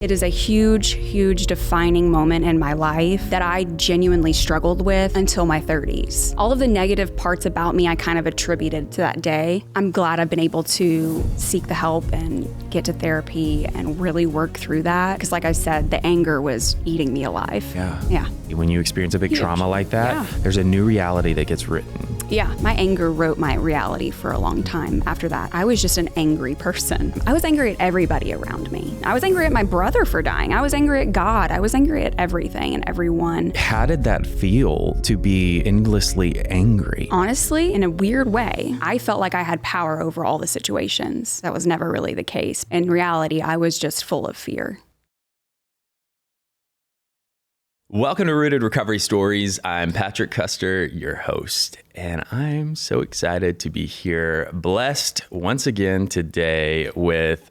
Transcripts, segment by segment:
It is a huge, huge defining moment in my life that I genuinely struggled with until my 30s. All of the negative parts about me, I kind of attributed to that day. I'm glad I've been able to seek the help and get to therapy and really work through that. Because like I said, the anger was eating me alive. Yeah. When you experience a big trauma like that, there's a new reality that gets written. Yeah, my anger wrote my reality for a long time after that. I was just an angry person. I was angry at everybody around me. I was angry at my brother for dying. I was angry at God. I was angry at everything and everyone. How did that feel to be endlessly angry? Honestly, in a weird way, I felt like I had power over all the situations. That was never really the case. In reality, I was just full of fear. Welcome to Rooted Recovery Stories. I'm Patrick Custer, your host, and I'm so excited to be here, blessed once again today with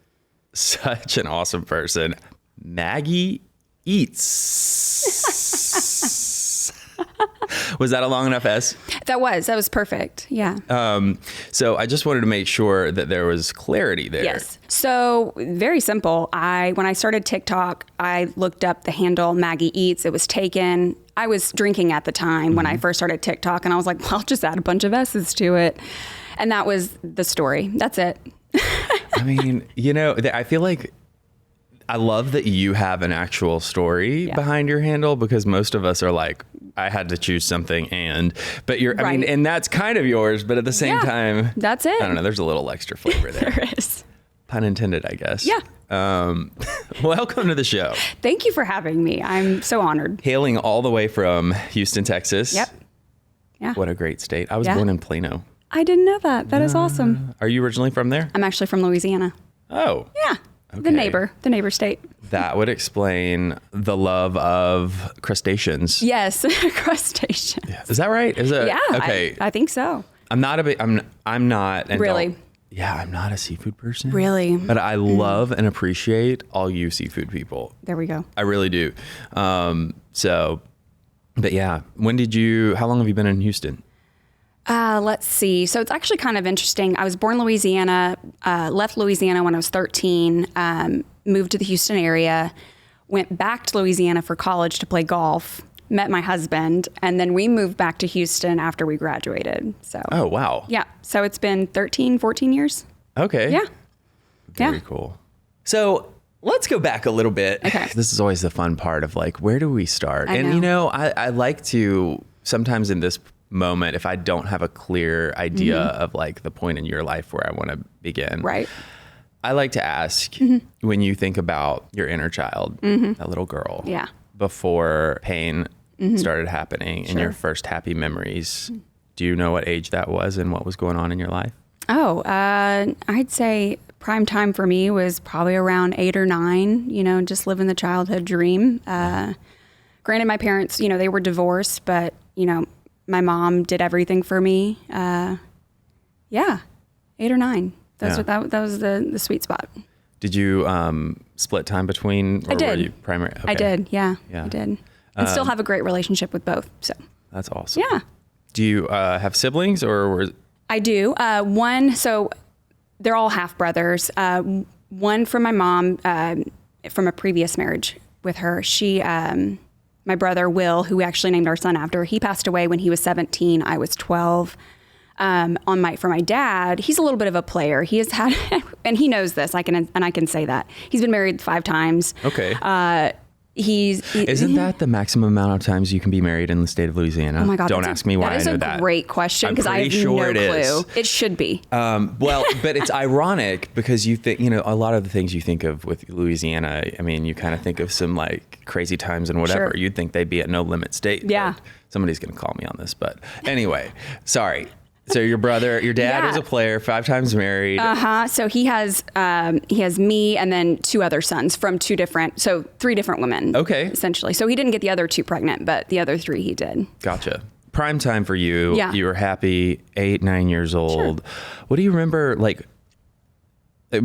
such an awesome person, Maggie Eats. Was that a long enough S? That was perfect. Yeah. So I just wanted to make sure that there was clarity there. Yes. So very simple. When I started TikTok, I looked up the handle Maggie Eats. It was taken. I was drinking at the time when I first started TikTok, and I was like, well, I'll just add a bunch of S's to it. And that was the story. That's it. I mean, I feel like I love that you have an actual story behind your handle, because most of us are like, I had to choose something but you're, I mean, and that's kind of yours, but at the same time, that's it. I don't know. There's a little extra flavor there. There is. Pun intended, I guess. Yeah. Welcome to the show. Thank you for having me. I'm so honored. Hailing all the way from Houston, Texas. Yep. Yeah. What a great state. I was born in Plano. I didn't know that. That is awesome. Are you originally from there? I'm actually from Louisiana. Oh. Yeah. Okay. The neighbor state. That would explain the love of crustaceans. Yes, crustaceans. Yeah. Is that right? Is it? Yeah. Okay. I think so. I'm not. And really? I'm not a seafood person. Really? But I love and appreciate all you seafood people. There we go. I really do. But yeah, how long have you been in Houston? Let's see. So it's actually kind of interesting. I was born in Louisiana, left Louisiana when I was 13, moved to the Houston area, went back to Louisiana for college to play golf, met my husband, and then we moved back to Houston after we graduated. So. Oh, wow. Yeah. So it's been 13, 14 years. Okay. Yeah. Very cool. So let's go back a little bit. Okay. This is always the fun part of like, where do we start? I know. I like to sometimes in this moment, if I don't have a clear idea of like the point in your life where I want to begin. Right. I like to ask when you think about your inner child, that little girl. Yeah. Before pain started happening and your first happy memories, do you know what age that was and what was going on in your life? Oh, I'd say prime time for me was probably around 8 or 9, just living the childhood dream. Granted, my parents, they were divorced, but, my mom did everything for me. 8 or 9. That was the sweet spot. Did you split time between? Or I did. Were you primary? Okay. I did. Yeah, I did. And still have a great relationship with both. So that's awesome. Yeah. Do you have siblings or? I do. One. So they're all half brothers. One from my mom from a previous marriage with her. She. My brother, Will, who we actually named our son after, he passed away when he was 17. I was 12. For my dad, he's a little bit of a player. He has had, and he knows this. I can say that he's been married 5 times. Okay. Isn't that the maximum amount of times you can be married in the state of Louisiana? Oh my God. Don't ask me why I know that. That is a great question because I have no clue. It should be. Well, but it's ironic because you think, a lot of the things you think of with Louisiana, I mean, you kind of think of some like crazy times and whatever. Sure. You'd think they'd be at no limit state. Yeah. Somebody's going to call me on this, but anyway, sorry. So your dad is a player, 5 times married. So he has me and then 2 other sons from 3 different women. Okay. Essentially. So he didn't get the other 2 pregnant, but the other 3 he did. Gotcha. Prime time for you. Yeah. You were happy, 8, 9 years old. Sure. What do you remember, like,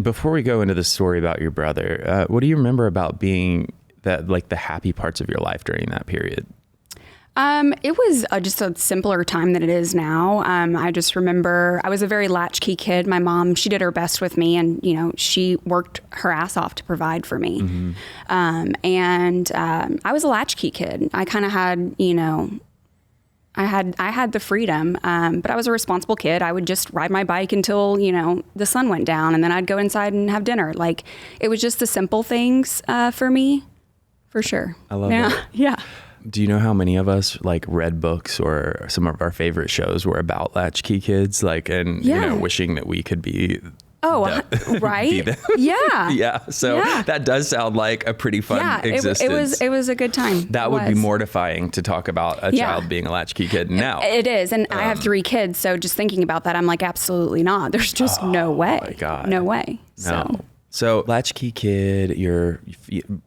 before we go into the story about your brother, what do you remember about being the happy parts of your life during that period? It was just a simpler time than it is now. I just remember I was a very latchkey kid. My mom, she did her best with me, and she worked her ass off to provide for me. And I was a latchkey kid. I kind of had, I had the freedom, but I was a responsible kid. I would just ride my bike until the sun went down, and then I'd go inside and have dinner. Like, it was just the simple things for me, for sure. I love that. Yeah. Do you know how many of us like read books or some of our favorite shows were about latchkey kids, wishing that we could be right? be them? Yeah. Yeah. So that does sound like a pretty fun existence. It was a good time. That would be mortifying to talk about a child being a latchkey kid now. It is. And I have 3 kids. So just thinking about that, I'm like, absolutely not. There's just no way. My God. No way. No. So latchkey kid, you're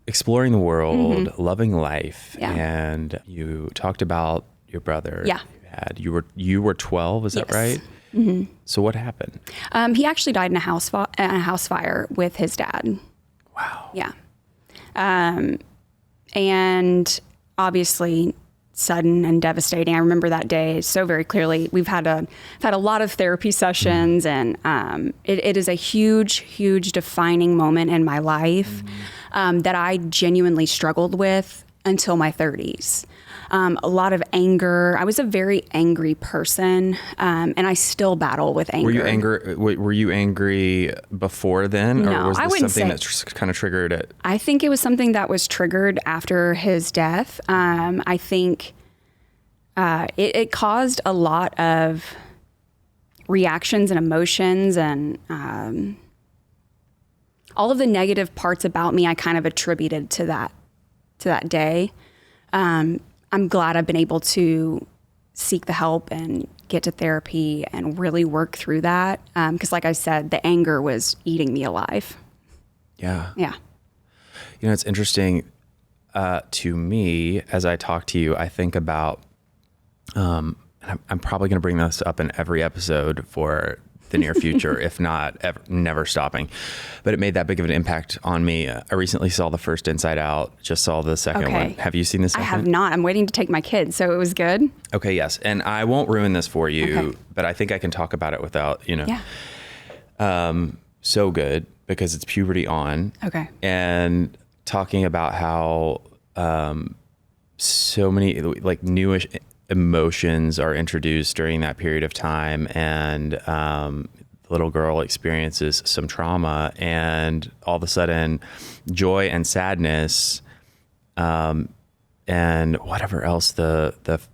exploring the world, loving life. And you talked about your brother. Yeah. You were 12. Is that right? Mm-hmm. So what happened? He actually died in a house fire with his dad. Wow. Yeah. And obviously sudden and devastating. I remember that day so very clearly. We've had a lot of therapy sessions, and it is a huge defining moment in my life that I genuinely struggled with until my 30s. A lot of anger. I was a very angry person, and I still battle with anger. Were you angry before then, No, or was I this wouldn't something say. that kind of triggered it? I think it was something that was triggered after his death. I think it caused a lot of reactions and emotions, and all of the negative parts about me I kind of attributed to that day. I'm glad I've been able to seek the help and get to therapy and really work through that. Because like I said, the anger was eating me alive. Yeah. Yeah. It's interesting to me as I talk to you, I think about, and I'm probably going to bring this up in every episode for the near future, if not ever, never stopping. But it made that big of an impact on me. I recently saw the first Inside Out, just saw the second one. Have you seen the second? I have not. I'm waiting to take my kids, so it was good. Okay, yes. And I won't ruin this for you, but I think I can talk about it without, so good because it's puberty on. Okay. And talking about how so many like newish emotions are introduced during that period of time, and the little girl experiences some trauma, and all of a sudden joy and sadness and whatever else the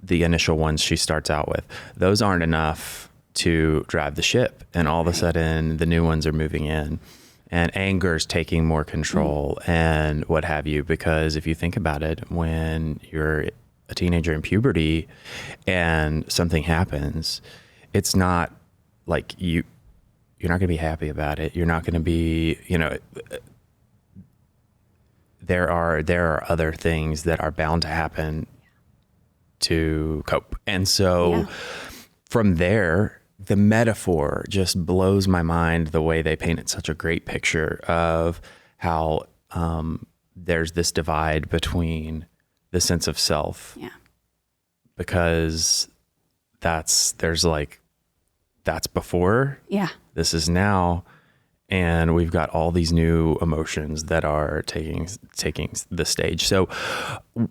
initial ones she starts out with, those aren't enough to drive the ship, and all of a sudden the new ones are moving in, and anger's taking more control and what have you. Because if you think about it, when you're a teenager in puberty and something happens, it's not like you're not going to be happy about it. You're not going to be, there are other things that are bound to happen to cope. And so from there, the metaphor just blows my mind, the way they painted such a great picture of how there's this divide between the sense of self, because that's before, this is now, and we've got all these new emotions that are taking the stage. So, well,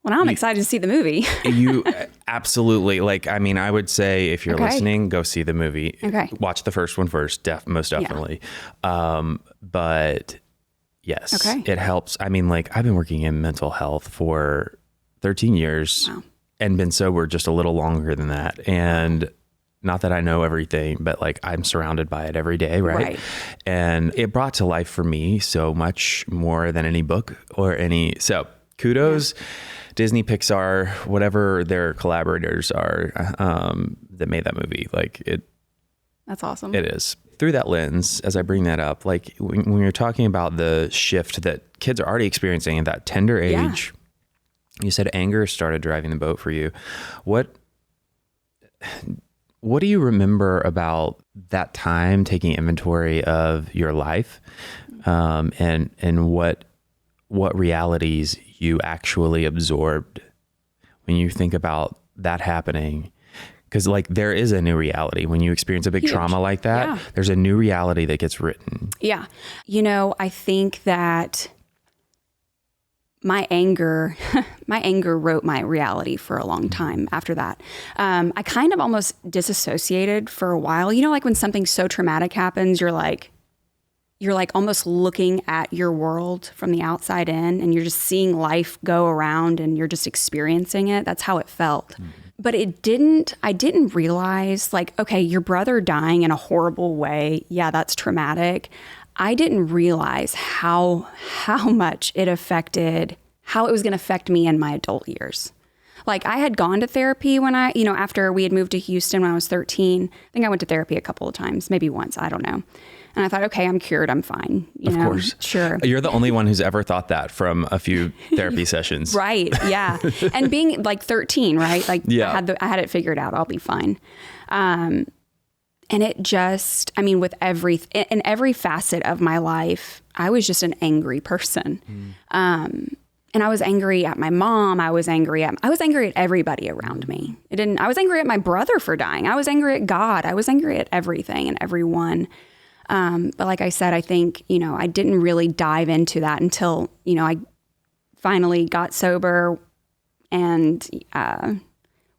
now I'm excited to see the movie. You absolutely, I would say if you're listening, go see the movie. Okay. Watch the first one first, most definitely. But yes, it helps. I've been working in mental health for 13 years and been sober just a little longer than that. And not that I know everything, but I'm surrounded by it every day. Right. And it brought to life for me so much more than any book or so kudos, Disney, Pixar, whatever their collaborators are, that made that movie. That's awesome. It is. Through that lens, as I bring that up, when you're talking about the shift that kids are already experiencing at that tender age, you said anger started driving the boat for you. What do you remember about that time, taking inventory of your life, and what realities you actually absorbed when you think about that happening? Because like there is a new reality when you experience a big trauma like that. Yeah. There's a new reality that gets written. Yeah. I think that my anger wrote my reality for a long time after that. I kind of almost disassociated for a while. Like when something so traumatic happens, you're like almost looking at your world from the outside in, and you're just seeing life go around and you're just experiencing it. That's how it felt. Mm-hmm. But I didn't realize, like, okay, your brother dying in a horrible way. Yeah, that's traumatic. I didn't realize how much it affected, how it was going to affect me in my adult years. Like I had gone to therapy when after we had moved to Houston when I was 13. I think I went to therapy a couple of times, maybe once, I don't know. And I thought, okay, I'm cured, I'm fine. Of course. Sure. You're the only one who's ever thought that from a few therapy sessions. Right, yeah. And being like 13, right? Like yeah. I had it figured out, I'll be fine. And it just, with in every facet of my life, I was just an angry person. And I was angry at my mom. I was angry at everybody around me. I was angry at my brother for dying. I was angry at God. I was angry at everything and everyone. But like I said, I think, I didn't really dive into that until, I finally got sober and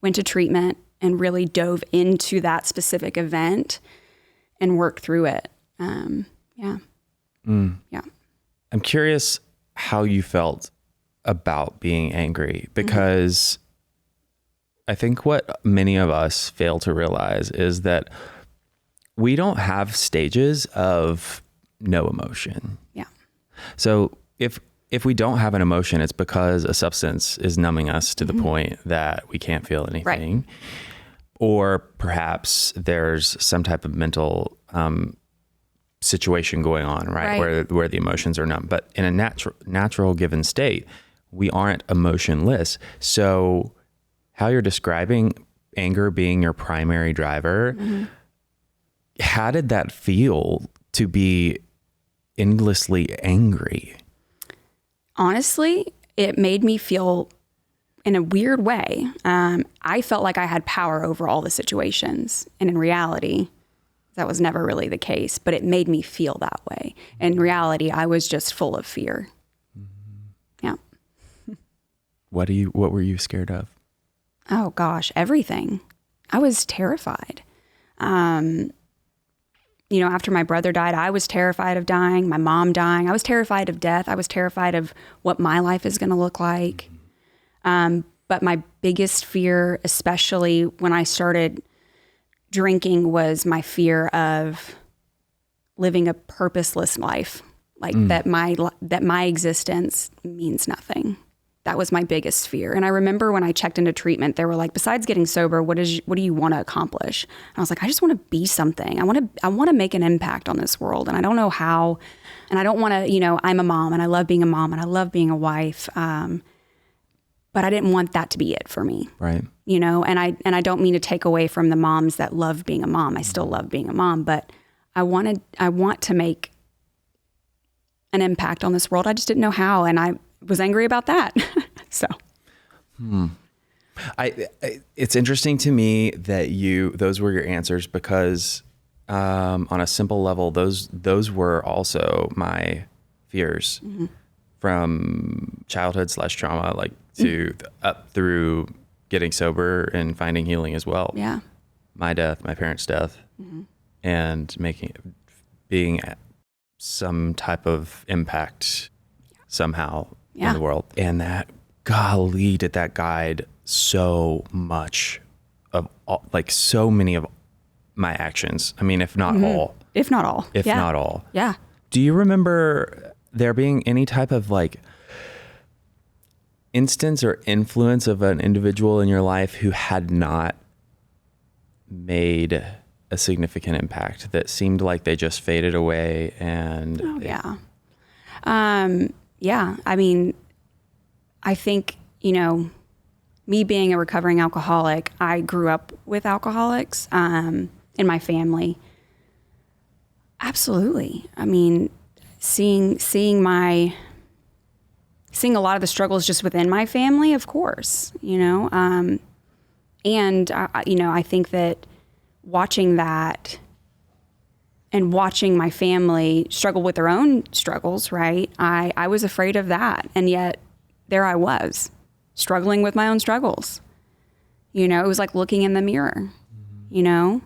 went to treatment and really dove into that specific event and worked through it. Yeah. I'm curious how you felt about being angry, because I think what many of us fail to realize is that we don't have stages of no emotion. Yeah. So if we don't have an emotion, it's because a substance is numbing us to the point that we can't feel anything. Right. Or perhaps there's some type of mental situation going on, right? Where the emotions are numb. But in a natural given state, we aren't emotionless. So how you're describing anger being your primary driver, how did that feel to be endlessly angry? Honestly, it made me feel in a weird way. I felt like I had power over all the situations. And in reality, that was never really the case, but it made me feel that way. In reality, I was just full of fear. Yeah. What were you scared of? Oh gosh, everything. I was terrified. After my brother died, I was terrified of dying, my mom dying. I was terrified of death. I was terrified of what my life is going to look like. But my biggest fear, especially when I started drinking, was my fear of living a purposeless life, like that my existence means nothing. That was my biggest fear. And I remember when I checked into treatment, they were like, besides getting sober, what do you want to accomplish? And I was like, I just want to be something. I want to make an impact on this world. And I don't know how, and I don't want to, I'm a mom and I love being a mom and I love being a wife. But I didn't want that to be it for me. Right. And I don't mean to take away from the moms that love being a mom. I still love being a mom, but I want to make an impact on this world. I just didn't know how. And I was angry about that. So. It's interesting to me that those were your answers, because on a simple level, those were also my fears from childhood / trauma, like to up through getting sober and finding healing as well. Yeah. My death, my parents' death, and being some type of impact somehow in the world. And that, golly, did that guide so much of so many of my actions. I mean, if not all. If not all. If not all. Yeah. Do you remember there being any type of instance or influence of an individual in your life who had not made a significant impact, that seemed like they just faded away? And yeah. I mean, I think, me being a recovering alcoholic, I grew up with alcoholics in my family. Absolutely. I mean, seeing seeing a lot of the struggles just within my family, of course, and I think that watching that and watching my family struggle with their own struggles, right? I was afraid of that. And yet there I was struggling with my own struggles. It was like looking in the mirror, Yeah.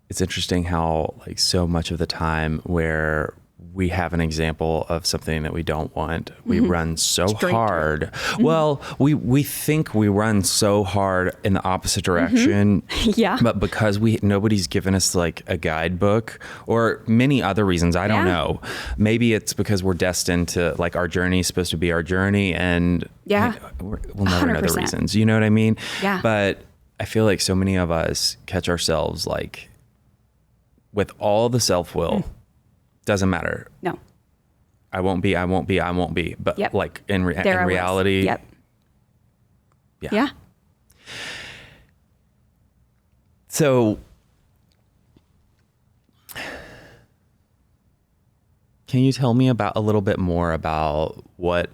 It's interesting how like so much of the time where we have an example of something that we don't want, we run so hard. Well, we think we run so hard in the opposite direction. Yeah. But because nobody's given us like a guidebook or many other reasons, I don't know. Maybe it's because we're destined to like our journey is supposed to be our journey, and we'll never know the reasons. You know what I mean? Yeah. But I feel like so many of us catch ourselves like with all the self-will. Doesn't matter. No. I won't be. But like in reality. Yep. Yeah. So can you tell me a little bit more about what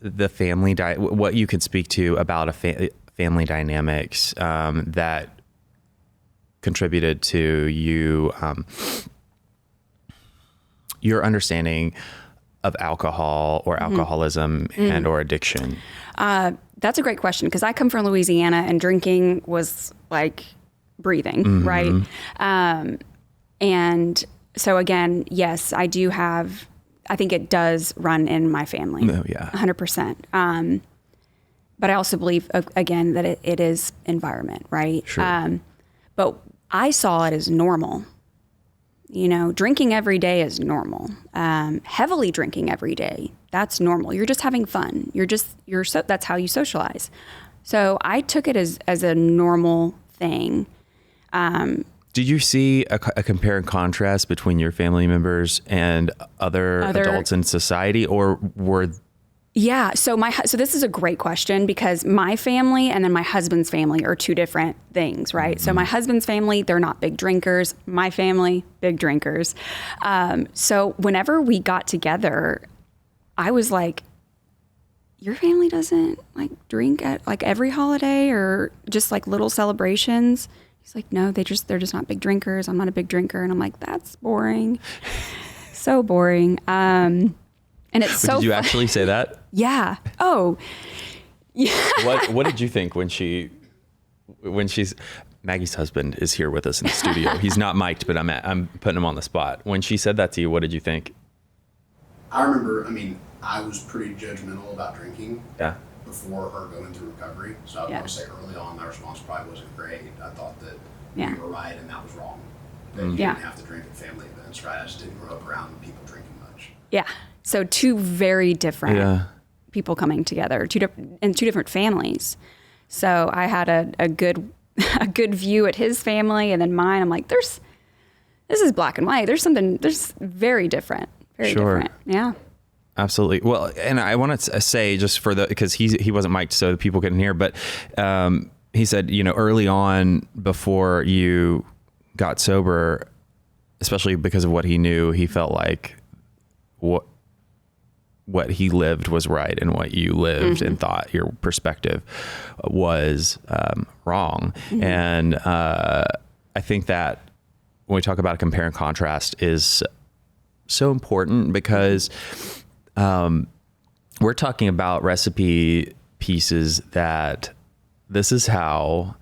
the family what you could speak to about a family dynamics that contributed to you your understanding of alcohol or alcoholism and or addiction? That's a great question, because I come from Louisiana and drinking was like breathing, right? And so again, yes, I think it does run in my family. Oh, yeah. 100%. But I also believe, again, that it is environment, right? Sure. But I saw it as normal. Drinking every day is normal. Heavily drinking every day, that's normal. You're just having fun. That's how you socialize. So I took it as a normal thing. Did you see a compare and contrast between your family members and other adults in society, or were? Yeah. So this is a great question, because my family and then my husband's family are two different things, right? So my husband's family, they're not big drinkers. My family, big drinkers. So whenever we got together, I was like, your family doesn't like drink at like every holiday or just like little celebrations? He's like, no, they're just not big drinkers. I'm not a big drinker. And I'm like, that's boring. So boring. And it's so. Did you actually say that? Yeah. Oh, yeah. What did you think when she's Maggie's husband is here with us in the studio? He's not mic'd, but I'm putting him on the spot. When she said that to you, what did you think? I remember. I was pretty judgmental about drinking. Yeah. Before her going through recovery, so I would say early on my response probably wasn't great. I thought that we were right and that was wrong. That you didn't have to drink at family events, right? I just didn't grow up around people drinking much. Yeah. So two very different people coming together, two different families. So I had a good view at his family, and then mine. I'm like, this is black and white. There's very different, different. Yeah. Absolutely. Well, and I want to say just because he wasn't mic'd so people couldn't hear, but he said, early on before you got sober, especially because of what he knew, he felt like what he lived was right and what you lived and thought your perspective was wrong. And I think that when we talk about compare and contrast is so important, because we're talking about recipe pieces that this is how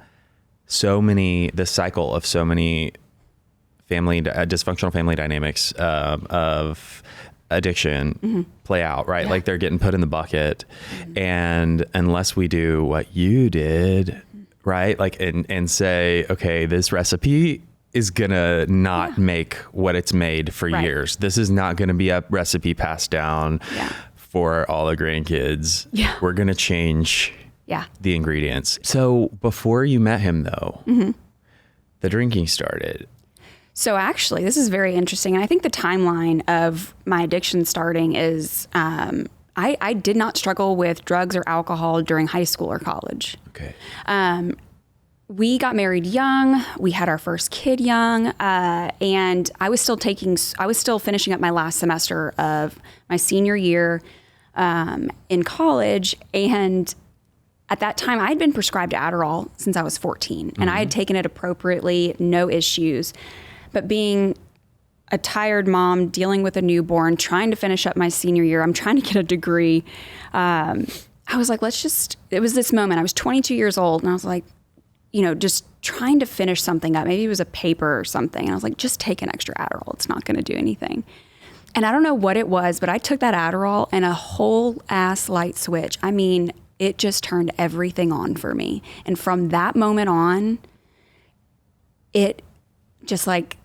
the cycle of so many dysfunctional family dynamics of addiction play out, right? Like they're getting put in the bucket, and unless we do what you did, right? Like, and say, okay, this recipe is gonna not make what it's made for years. This is not gonna be a recipe passed down for all the grandkids. Yeah. We're gonna change the ingredients. So before you met him though, the drinking started. So actually, this is very interesting. And I think the timeline of my addiction starting is, I did not struggle with drugs or alcohol during high school or college. Okay. we got married young. We had our first kid young. And I was still finishing up my last semester of my senior year in college. And at that time, I had been prescribed Adderall since I was 14, and I had taken it appropriately, no issues. But being a tired mom, dealing with a newborn, trying to finish up my senior year, I'm trying to get a degree. I was like, it was this moment. I was 22 years old, and I was like, just trying to finish something up. Maybe it was a paper or something. And I was like, just take an extra Adderall. It's not going to do anything. And I don't know what it was, but I took that Adderall and a whole ass light switch. I mean, it just turned everything on for me. And from that moment on, it just like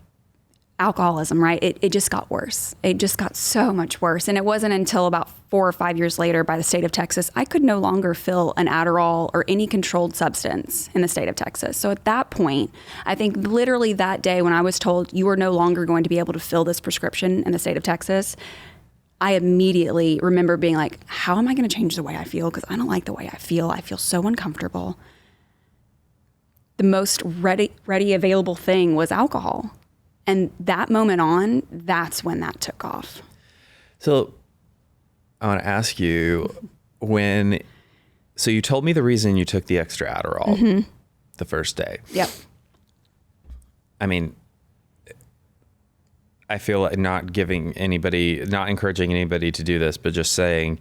alcoholism, right? It just got worse. It just got so much worse. And it wasn't until about 4 or 5 years later by the state of Texas, I could no longer fill an Adderall or any controlled substance in the state of Texas. So at that point, I think literally that day when I was told you are no longer going to be able to fill this prescription in the state of Texas, I immediately remember being like, how am I going to change the way I feel? Because I don't like the way I feel. I feel so uncomfortable. The most ready available thing was alcohol. And that moment on, that's when that took off. So I want to ask you, so you told me the reason you took the extra Adderall the first day. Yep. I mean, I feel like not encouraging anybody to do this, but just saying,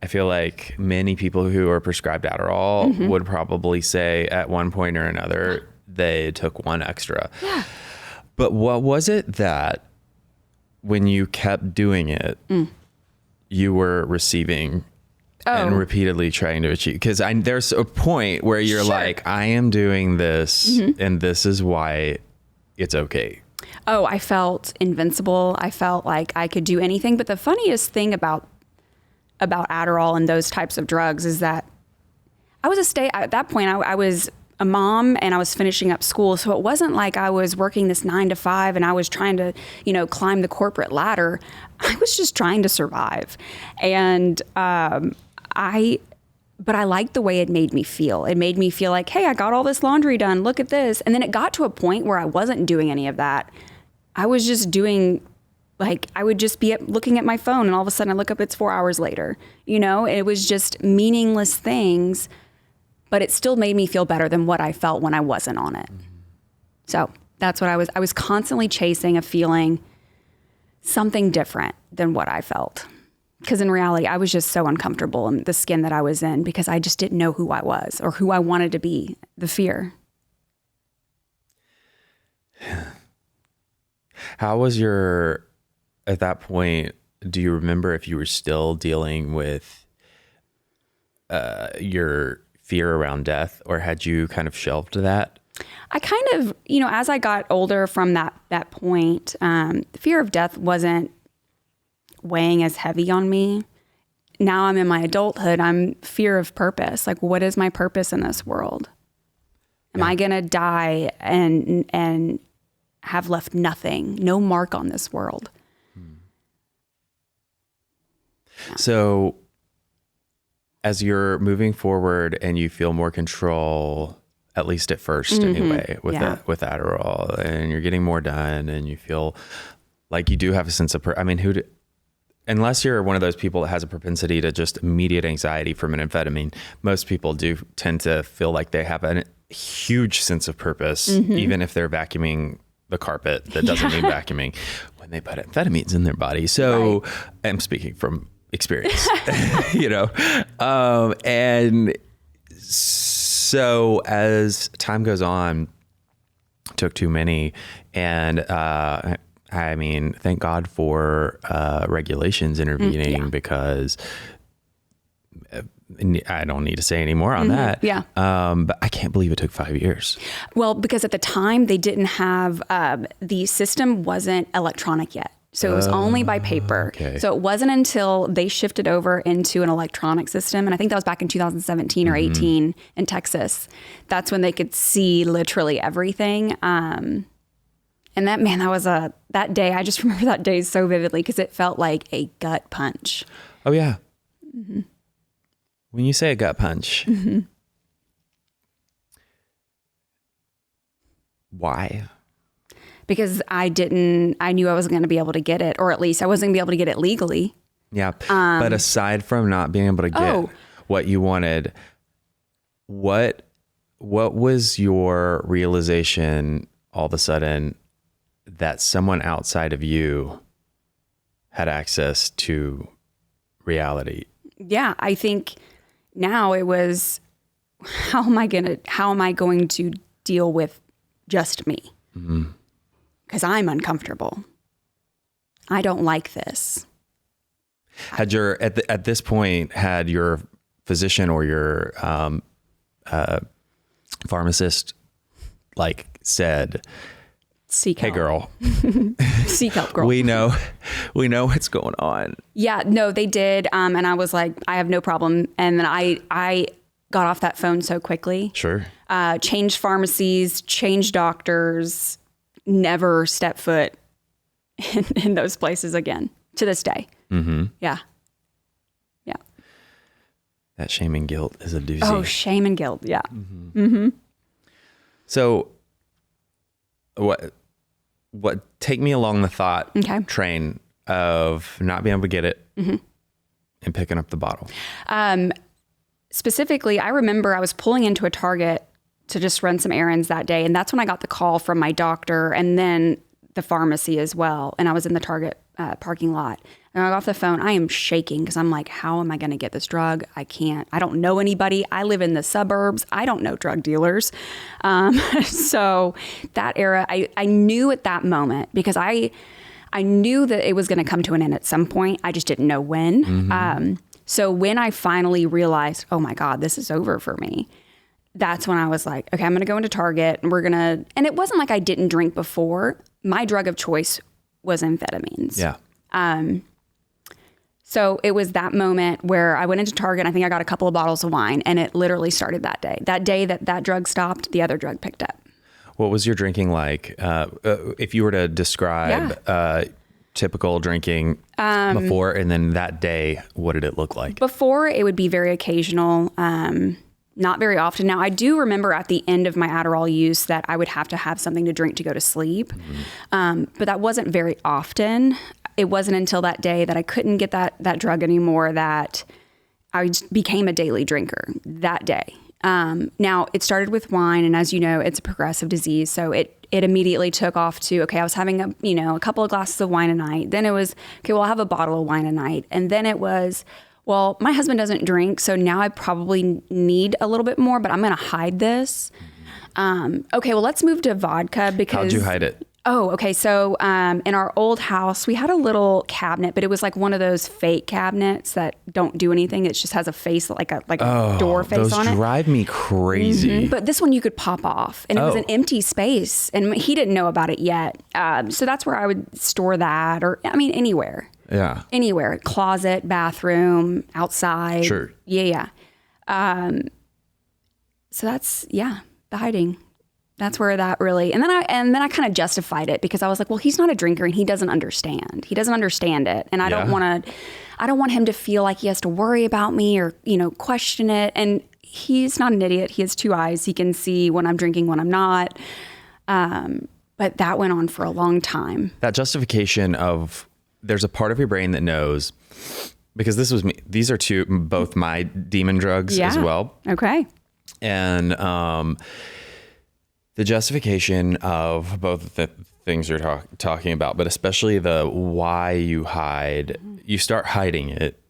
I feel like many people who are prescribed Adderall would probably say at one point or another, they took one extra. Yeah. But what was it that when you kept doing it, you were receiving and repeatedly trying to achieve? Because there's a point where you're like, I am doing this and this is why it's okay. Oh, I felt invincible. I felt like I could do anything. But the funniest thing about Adderall and those types of drugs is that at that point, I was a mom and I was finishing up school. So it wasn't like I was working this 9 to 5 and I was trying to, climb the corporate ladder. I was just trying to survive. And but I liked the way it made me feel. It made me feel like, hey, I got all this laundry done. Look at this. And then it got to a point where I wasn't doing any of that. I was just doing, I would just be looking at my phone and all of a sudden I look up, it's 4 hours later. It was just meaningless things, but it still made me feel better than what I felt when I wasn't on it. So that's what I was constantly chasing a feeling, something different than what I felt. Because in reality, I was just so uncomfortable in the skin that I was in because I just didn't know who I was or who I wanted to be, the fear. How was at that point, do you remember if you were still dealing with your fear around death, or had you kind of shelved that? I kind of, as I got older from that point, the fear of death wasn't weighing as heavy on me. Now I'm in my adulthood. I'm fear of purpose. Like, what is my purpose in this world? Am I going to die and have left nothing, no mark on this world? Yeah. So as you're moving forward and you feel more control, at least at first anyway, with Adderall, and you're getting more done and you feel like you do have a sense of, unless you're one of those people that has a propensity to just immediate anxiety from an amphetamine, most people do tend to feel like they have a huge sense of purpose, even if they're vacuuming the carpet that doesn't need vacuuming, when they put amphetamines in their body. So I'm speaking from experience, and so as time goes on, took too many, and thank God for regulations intervening, because I don't need to say any more on that. Yeah. But I can't believe it took 5 years. Well, because at the time they didn't have, the system wasn't electronic yet. So it was only by paper. Okay. So it wasn't until they shifted over into an electronic system, and I think that was back in 2017 or 18 in Texas. That's when they could see literally everything. And that day, I just remember that day so vividly because it felt like a gut punch. Oh, yeah. Mm-hmm. When you say a gut punch, Why? Because I knew I wasn't going to be able to get it, or at least I wasn't going to be able to get it legally. Yeah. But aside from not being able to get what you wanted, what was your realization all of a sudden that someone outside of you had access to reality? Yeah, I think now it was, how am I going to deal with just me? Because I'm uncomfortable. I don't like this. At this point, had your physician or your pharmacist said, seek help. Hey girl, seek help, girl. we know what's going on. Yeah, no, they did. And I was like, I have no problem. And then I got off that phone so quickly. Sure. Changed pharmacies, changed doctors, never step foot in those places again to this day. Mm-hmm. Yeah. That shame and guilt is a doozy. Oh, shame and guilt. Yeah. Mm-hmm. Mm-hmm. So what take me along the thought train of not being able to get it and picking up the bottle. Specifically, I remember I was pulling into a Target to just run some errands that day. And that's when I got the call from my doctor and then the pharmacy as well. And I was in the Target parking lot. And I got off the phone. I am shaking because I'm like, how am I going to get this drug? I can't. I don't know anybody. I live in the suburbs. I don't know drug dealers. So that era, I knew at that moment because I knew that it was going to come to an end at some point. I just didn't know when. Mm-hmm. So when I finally realized, oh my God, this is over for me, that's when I was like, okay, I'm going to go into Target and and it wasn't like I didn't drink before. My drug of choice was amphetamines. Yeah. So it was that moment where I went into Target. I think I got a couple of bottles of wine and it literally started that day. That day that drug stopped, the other drug picked up. What was your drinking like? If you were to describe typical drinking before and then that day, what did it look like? Before, it would be very occasional, not very often. Now, I do remember at the end of my Adderall use that I would have to have something to drink to go to sleep. Mm-hmm. But that wasn't very often. It wasn't until that day that I couldn't get that drug anymore that I became a daily drinker that day. Now, it started with wine, and as you know, it's a progressive disease, so it immediately took off to, okay, I was having a couple of glasses of wine a night. Then it was, okay, well, I'll have a bottle of wine a night. And then it was, well, my husband doesn't drink, so now I probably need a little bit more, but I'm going to hide this. Okay, well, let's move to vodka because... How'd you hide it? Oh, okay. So in our old house, we had a little cabinet, but it was like one of those fake cabinets that don't do anything. It just has a face, like a door face on it. Those drive me crazy. Mm-hmm. But this one you could pop off, and it was an empty space, and he didn't know about it yet. So that's where I would store that, or anywhere. Yeah. Anywhere, closet, bathroom, outside. Sure. Yeah. So that's the hiding. That's where that really, and then I kind of justified it because I was like, well, he's not a drinker and he doesn't understand. He doesn't understand it, and I don't want him to feel like he has to worry about me or question it. And he's not an idiot. He has two eyes. He can see when I'm drinking, when I'm not. But that went on for a long time. That justification of there's a part of your brain that knows, because this was me. These are both my demon drugs as well. Okay. And the justification of both the things you're talking about, but especially the why you hide, you start hiding it.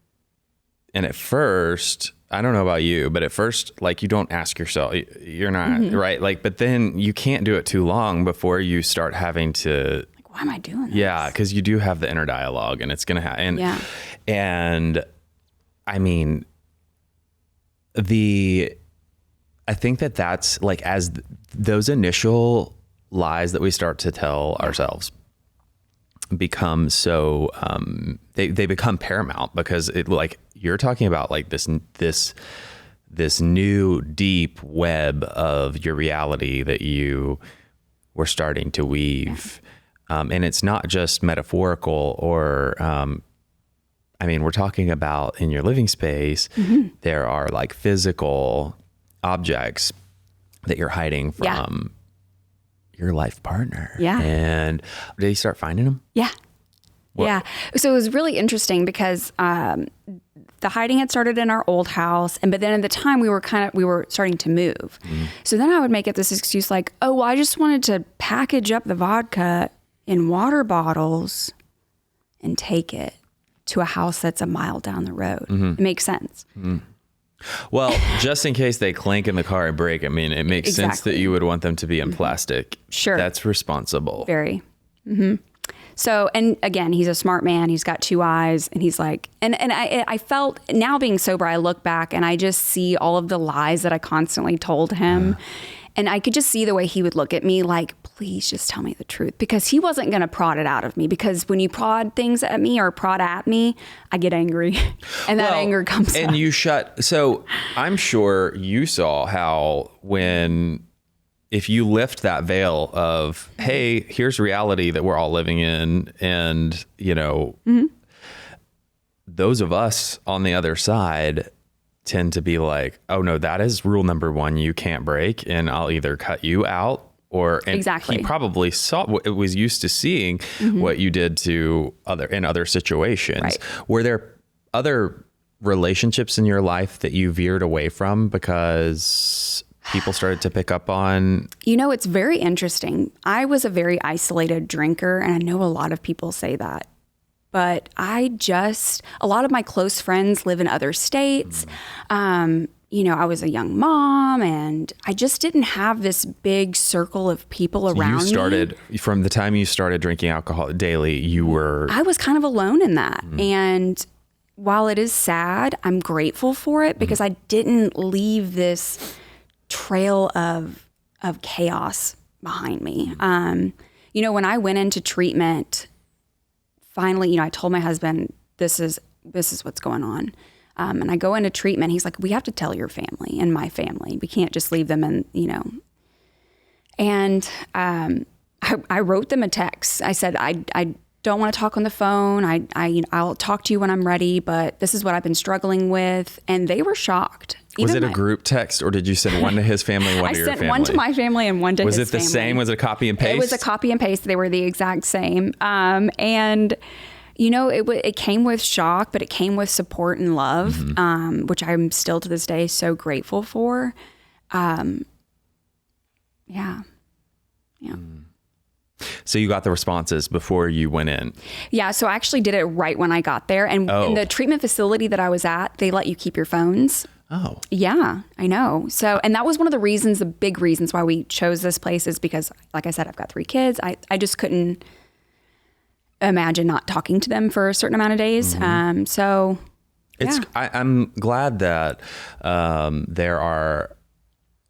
And at first, I don't know about you, but at first, you don't ask yourself, you're not right. But then you can't do it too long before you start having to, why am I doing this? Yeah. Because you do have the inner dialogue and it's going to happen. And I think that's as those initial lies that we start to tell ourselves become so, they become paramount because you're talking about this new deep web of your reality that you were starting to weave. And it's not just metaphorical or, we're talking about in your living space, there are physical objects that you're hiding from your life partner. Yeah. And did you start finding him? Yeah. What? Yeah. So it was really interesting because the hiding had started in our old house. But then at the time we were starting to move. So then I would make it this excuse like, oh, well, I just wanted to package up the vodka in water bottles and take it to a house that's a mile down the road. It makes sense. Well, just in case they clank in the car and break, I mean, it makes sense that you would want them to be in plastic. Sure. That's responsible. Very. So, and again, he's a smart man. He's got 2 eyes, and he's like, and I felt, now being sober, I look back and I just see all of the lies that I constantly told him. And I could just see the way he would look at me like, please just tell me the truth, because he wasn't going to prod it out of me, because when you prod things at me or prod at me, I get angry and that anger comes and up. So I'm sure you saw how if you lift that veil of, hey, here's reality that we're all living in. And, those of us on the other side tend to be like, oh no, that is rule number 1. You can't break, and I'll either cut you out Exactly. He probably was used to seeing what you did to other situations. Right. Were there other relationships in your life that you veered away from because people started to pick up on? It's very interesting. I was a very isolated drinker, and I know a lot of people say that. But a lot of my close friends live in other states. I was a young mom, and I just didn't have this big circle of people around me. From the time you started drinking alcohol daily, I was kind of alone in that. And while it is sad, I'm grateful for it, because I didn't leave this trail of chaos behind me. When I went into treatment, finally, I told my husband, this is what's going on. And I go into treatment. He's like, we have to tell your family and my family. We can't just leave them in, And I wrote them a text. I said, I don't want to talk on the phone. I'll talk to you when I'm ready, but this is what I've been struggling with. And they were shocked. Was it a group text, or did you send one to his family, one to your family? I sent one to my family and one to his family. Was it the same? Was it a copy and paste? It was a copy and paste. They were the exact same. And it came with shock, but it came with support and love, which I'm still to this day so grateful for. Yeah. So you got the responses before you went in? Yeah. So I actually did it right when I got there. And in the treatment facility that I was at, they let you keep your phones. Oh. Yeah, I know. So, and that was one of the big reasons why we chose this place, is because, like I said, I've got 3 kids. I just couldn't imagine not talking to them for a certain amount of days. I'm glad that there are,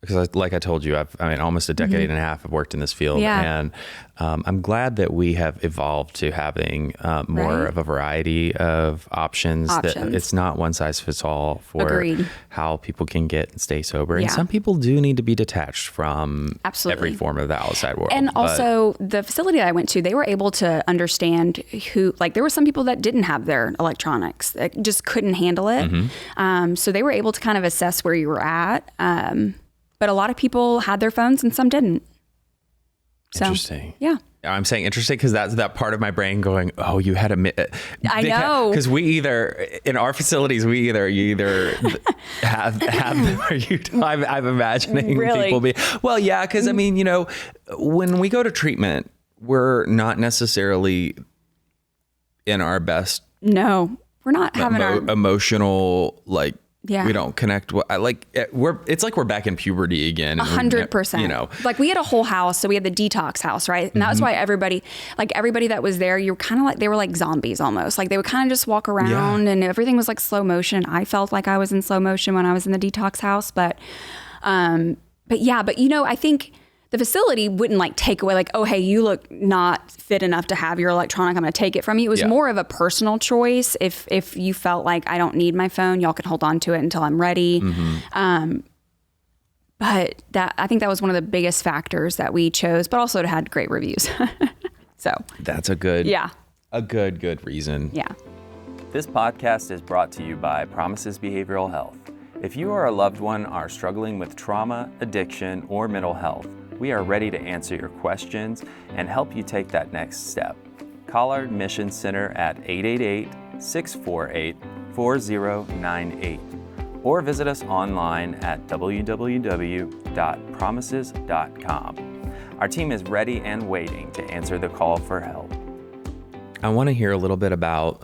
because like I told you, almost a decade and a half I've worked in this field, and I'm glad that we have evolved to having more of a variety of options. That it's not one size fits all for how people can get and stay sober. And some people do need to be detached from every form of the outside world. And also the facility that I went to, they were able to understand there were some people that didn't have their electronics, that just couldn't handle it. So they were able to kind of assess where you were at. But a lot of people had their phones and some didn't. So, interesting. Yeah. I'm saying interesting because that's that part of my brain going, oh, you had a... I know. Because in our facilities, you either have them or you don't. I'm imagining people be... Well, yeah, because when we go to treatment, we're not necessarily in our best... No, we're not having our... emotional, Yeah. We don't connect. It's like we're back in puberty again. 100%. Like we had a whole house. So we had the detox house, right? And that was why everybody that was there, you were kind of like, they were like zombies almost. Like they would kind of just walk around and everything was like slow motion. I felt like I was in slow motion when I was in the detox house. But I think the facility wouldn't take away oh, hey, you look not fit enough to have your electronic, I'm going to take it from you. It was more of a personal choice. If you felt like I don't need my phone, y'all can hold on to it until I'm ready. But I think that was one of the biggest factors that we chose, but also it had great reviews. So that's a good reason. Yeah. This podcast is brought to you by Promises Behavioral Health. If you or a loved one are struggling with trauma, addiction, or mental health, we are ready to answer your questions and help you take that next step. Call our admissions center at 888-648-4098 or visit us online at www.promises.com. Our team is ready and waiting to answer the call for help. I want to hear a little bit about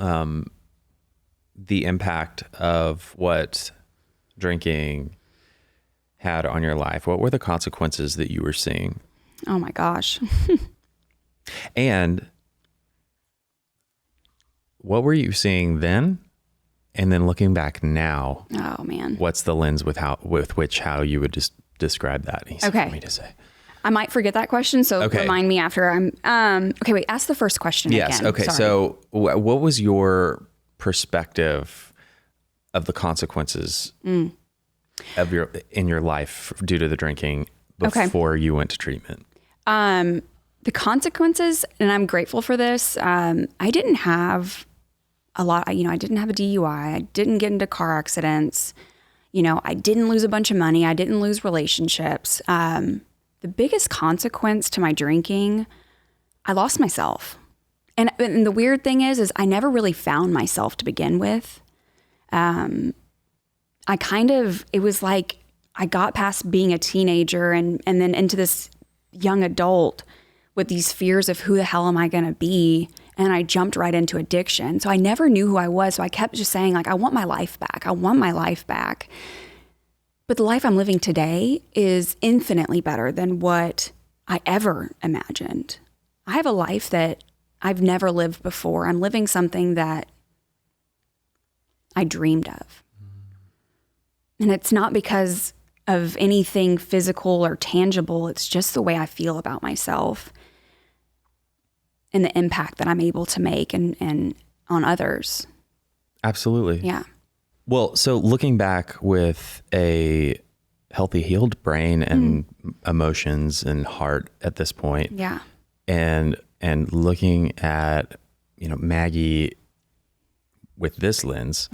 the impact of what drinking had on your life. What were the consequences that you were seeing? Oh my gosh. And what were you seeing then? And then looking back now, oh man, what's the lens with which you would just describe that? Easy for me to say. I might forget that question, so remind me after I'm. Okay, wait. Ask the first question again. Yes. Okay. Sorry. So, what was your perspective of the consequences of your life due to the drinking before you went to treatment? The consequences, and I'm grateful for this. I didn't have a lot. I didn't have a DUI. I didn't get into car accidents. I didn't lose a bunch of money. I didn't lose relationships. The biggest consequence to my drinking, I lost myself. And the weird thing is I never really found myself to begin with. It was like I got past being a teenager and then into this young adult with these fears of who the hell am I going to be? And I jumped right into addiction. So I never knew who I was. So I kept just saying I want my life back. I want my life back. But the life I'm living today is infinitely better than what I ever imagined. I have a life that I've never lived before. I'm living something that I dreamed of. And it's not because of anything physical or tangible. It's just the way I feel about myself and the impact that I'm able to make and on others. Absolutely. Yeah. Well, so looking back with a healthy, healed brain and emotions and heart at this point. Yeah. And looking at, Maggie with this lens,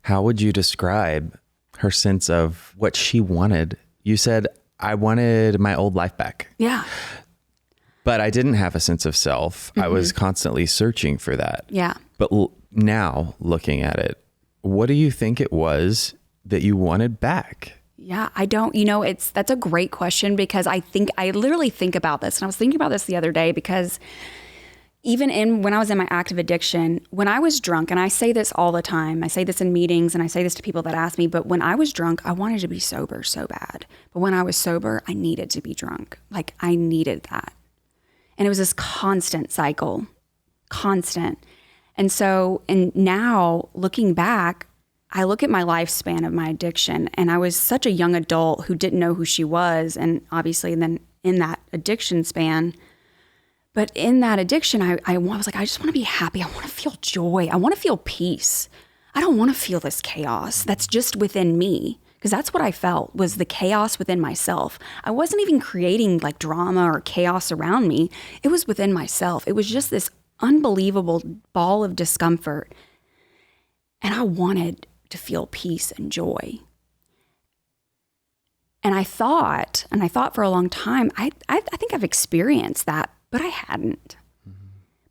how would you describe her sense of what she wanted? You said, I wanted my old life back. Yeah. But I didn't have a sense of self. I was constantly searching for that. Yeah. But now looking at it, what do you think it was that you wanted back? Yeah, I don't, that's a great question because I literally think about this. And I was thinking about this the other day because even when I was in my active addiction, when I was drunk, and I say this all the time, I say this in meetings and I say this to people that ask me, but when I was drunk, I wanted to be sober so bad. But when I was sober, I needed to be drunk. I needed that. And it was this constant cycle, constant. And now looking back, I look at my lifespan of my addiction and I was such a young adult who didn't know who she was. And obviously then in that addiction span, but in that addiction, I was like, I just want to be happy. I want to feel joy. I want to feel peace. I don't want to feel this chaos that's just within me. Because that's what I felt was the chaos within myself. I wasn't even creating drama or chaos around me. It was within myself. It was just this unbelievable ball of discomfort. And I wanted to feel peace and joy. And I thought for a long time, I think I've experienced that, but I hadn't.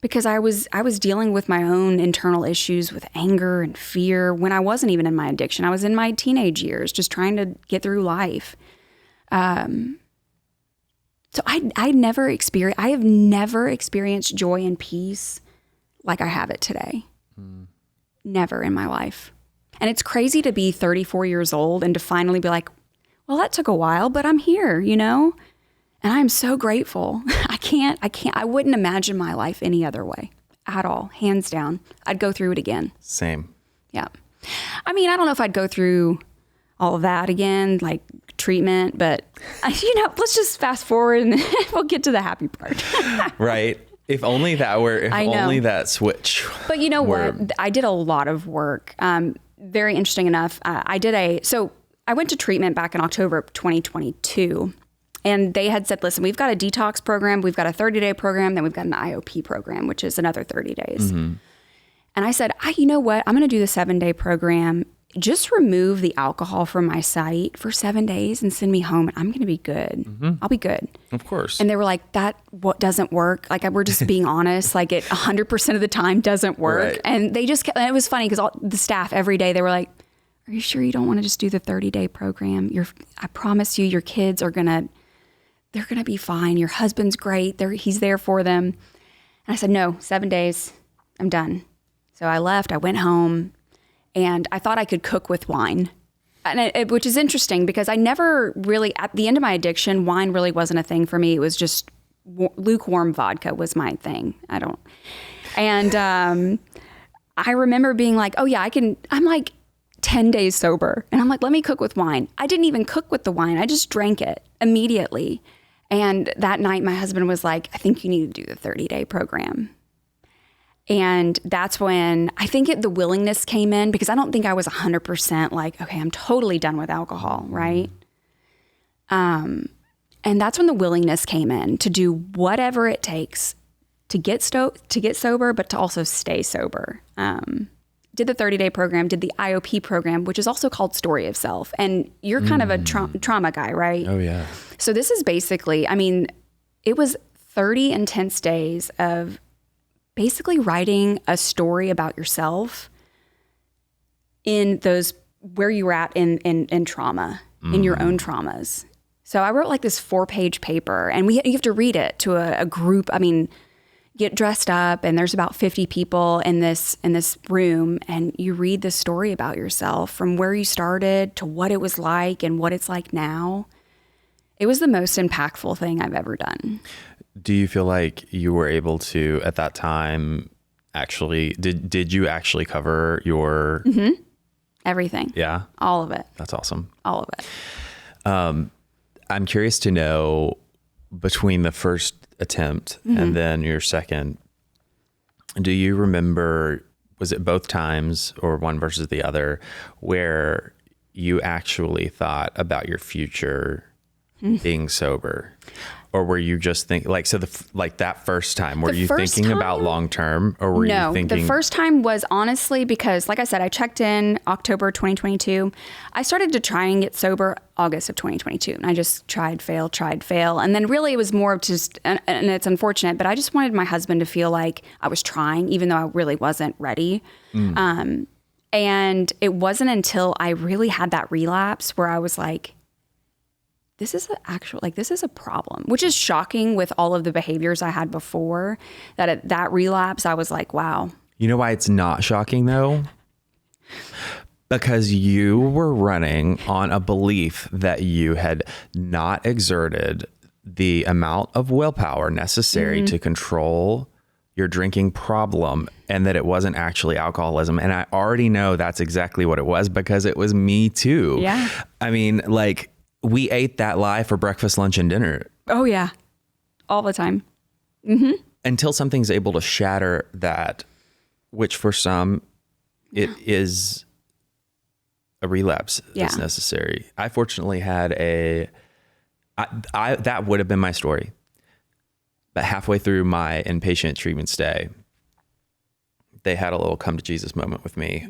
Because I was dealing with my own internal issues with anger and fear when I wasn't even in my addiction. I was in my teenage years, just trying to get through life. So I have never experienced joy and peace like I have it today. Never in my life. And it's crazy to be 34 years old and to finally be like, well, that took a while, but I'm here, And I'm so grateful. I wouldn't imagine my life any other way at all, hands down. I'd go through it again. Same. Yeah. I don't know if I'd go through all of that again, like treatment, but let's just fast forward and we'll get to the happy part. Right. If only that switch. But you know what? I did a lot of work. Very interesting enough. So I went to treatment back in October of 2022. And they had said, listen, we've got a detox program, we've got a 30-day program, then we've got an IOP program, which is another 30 days. And I said, you know what? I'm going to do the 7-day program. just remove the alcohol from my sight for 7 days and send me home and I'm going to be good. Mm-hmm. I'll be good. Of course. And they were like, that what doesn't work. Like, we're just being honest. Like, it 100% of the time doesn't work. Right. And they just, and it was funny because the staff every day, they were like, are you sure you don't want to just do the 30-day program? I promise you, your kids they're going to be fine. Your husband's great. He's there for them. And I said, no, 7 days, I'm done. So I left, I went home. And I thought I could cook with wine, and which is interesting because I never really, at the end of my addiction, wine really wasn't a thing for me. It was just lukewarm vodka was my thing. And I remember being like, oh yeah, I'm like 10 days sober. And I'm like, let me cook with wine. I didn't even cook with the wine. I just drank it immediately. And that night my husband was like, I think you need to do the 30-day program. And that's when I think the willingness came in, because I don't think I was 100% like, okay, I'm totally done with alcohol, right? And that's when the willingness came in to do whatever it takes to get sober, but to also stay sober. Did the 30-day program, did the IOP program, which is also called Story of Self. And you're kind of a trauma guy, right? Oh, yeah. So this is basically, it was 30 intense days of basically writing a story about yourself in those where you were at in trauma, in your own traumas. So I wrote like this 4-page paper, and you have to read it to a group. Get dressed up, and there's about 50 people in this room, and you read the story about yourself from where you started to what it was like and what it's like now. It was the most impactful thing I've ever done. Do you feel like you were able to, at that time, actually, did you actually cover your... Mm-hmm. Everything. Yeah? All of it. That's awesome. All of it. I'm curious to know, between the first attempt and then your second, do you remember, was it both times or one versus the other, where you actually thought about your future being sober? Or were you just thinking, that first time, were you thinking about long term, or were you thinking? No, the first time was honestly because, like I said, I checked in October 2022. I started to try and get sober August of 2022. And I just tried, fail. And then really it was more of just, and it's unfortunate, but I just wanted my husband to feel like I was trying, even though I really wasn't ready. And it wasn't until I really had that relapse where I was like, this is a problem, which is shocking with all of the behaviors I had before. That at that relapse, I was like, wow. You know why it's not shocking though? Because you were running on a belief that you had not exerted the amount of willpower necessary to control your drinking problem, and that it wasn't actually alcoholism. And I already know that's exactly what it was, because it was me too. Yeah. We ate that lie for breakfast, lunch, and dinner. Oh, yeah. All the time. Until something's able to shatter that, which for some, it is a relapse that's necessary. I fortunately had that would have been my story. But halfway through my inpatient treatment stay, they had a little come to Jesus moment with me,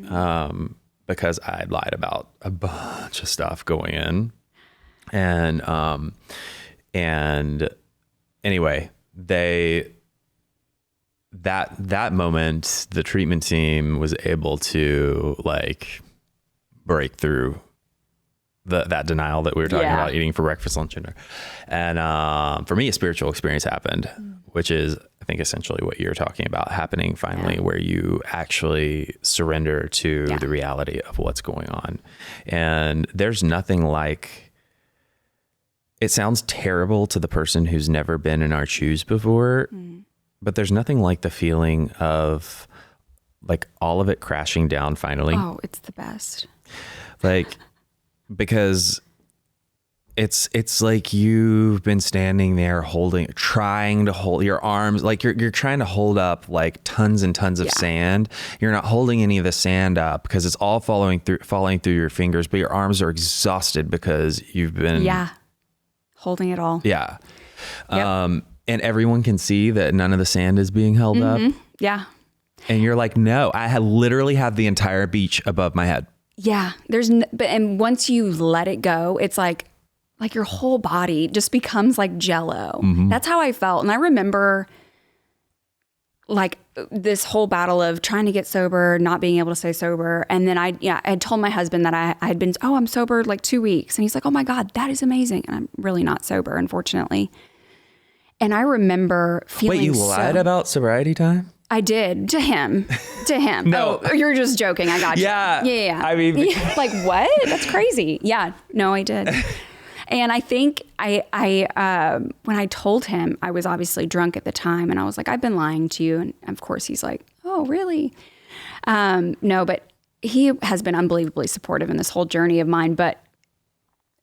because I had lied about a bunch of stuff going in. And anyway, that moment, the treatment team was able to break through that denial that we were talking about, eating for breakfast, lunch, and dinner. And for me, a spiritual experience happened, which is, I think, essentially what you're talking about happening finally, where you actually surrender to the reality of what's going on. And there's nothing like, it sounds terrible to the person who's never been in our shoes before, but there's nothing like the feeling of all of it crashing down finally. Oh, it's the best. Because it's like you've been standing there trying to hold your arms, you're trying to hold up tons and tons of sand. You're not holding any of the sand up because it's all falling through your fingers, but your arms are exhausted because you've been holding it all. Yeah. Yep. And everyone can see that none of the sand is being held up. Yeah. And you're like, no, I literally have the entire beach above my head. Yeah. And once you let it go, it's like your whole body just becomes like jello. Mm-hmm. That's how I felt. And I remember like this whole battle of trying to get sober, not being able to stay sober. And then I had told my husband that I had been, I'm sober like 2 weeks. And he's like, oh my God, that is amazing. And I'm really not sober, unfortunately. And I remember feeling Wait, you lied about sobriety time? I did to him. No. Oh, you're just joking. I got you. Yeah. I mean, like what? That's crazy. Yeah. No, I did. And I think I when I told him, I was obviously drunk at the time, and I was like, I've been lying to you. And of course he's like, oh, really? No, but he has been unbelievably supportive in this whole journey of mine. But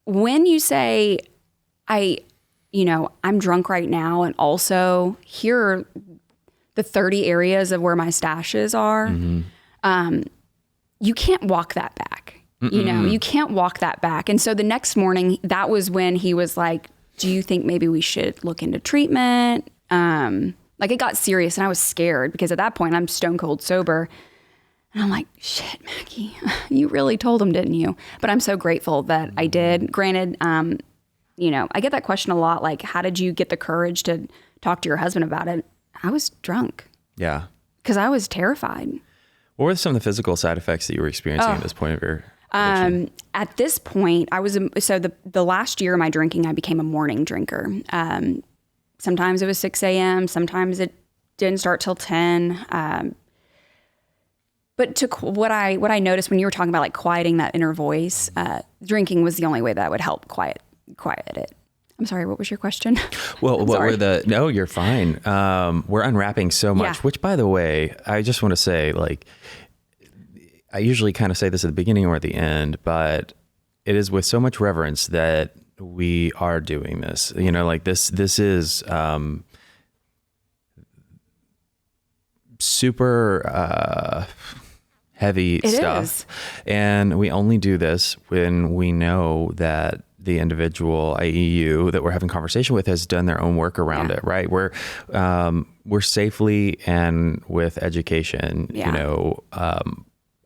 when you say, I'm drunk right now, and also here are the 30 areas of where my stashes are, you can't walk that back. You can't walk that back. And so the next morning, that was when he was like, do you think maybe we should look into treatment? Like it got serious, and I was scared because at that point I'm stone cold sober. And I'm like, shit, Maggie, you really told him, didn't you? But I'm so grateful that I did. Granted, I get that question a lot. Like, how did you get the courage to talk to your husband about it? I was drunk. Yeah. Because I was terrified. What were some of the physical side effects that you were experiencing at this point of your addiction? At this point, I was, so the last year of my drinking, I became a morning drinker. Sometimes it was 6 a.m. Sometimes it didn't start till 10. But what I noticed when you were talking about like quieting that inner voice, drinking was the only way that would help quiet it. I'm sorry, what was your question? Well, no, you're fine. We're unwrapping so much, which by the way, I just want to say, like, I usually kind of say this at the beginning or at the end, but it is with so much reverence that we are doing this. Like this is super heavy stuff. And we only do this when we know that the individual, i.e. you, that we're having conversation with has done their own work around it, right? We're safely and with education,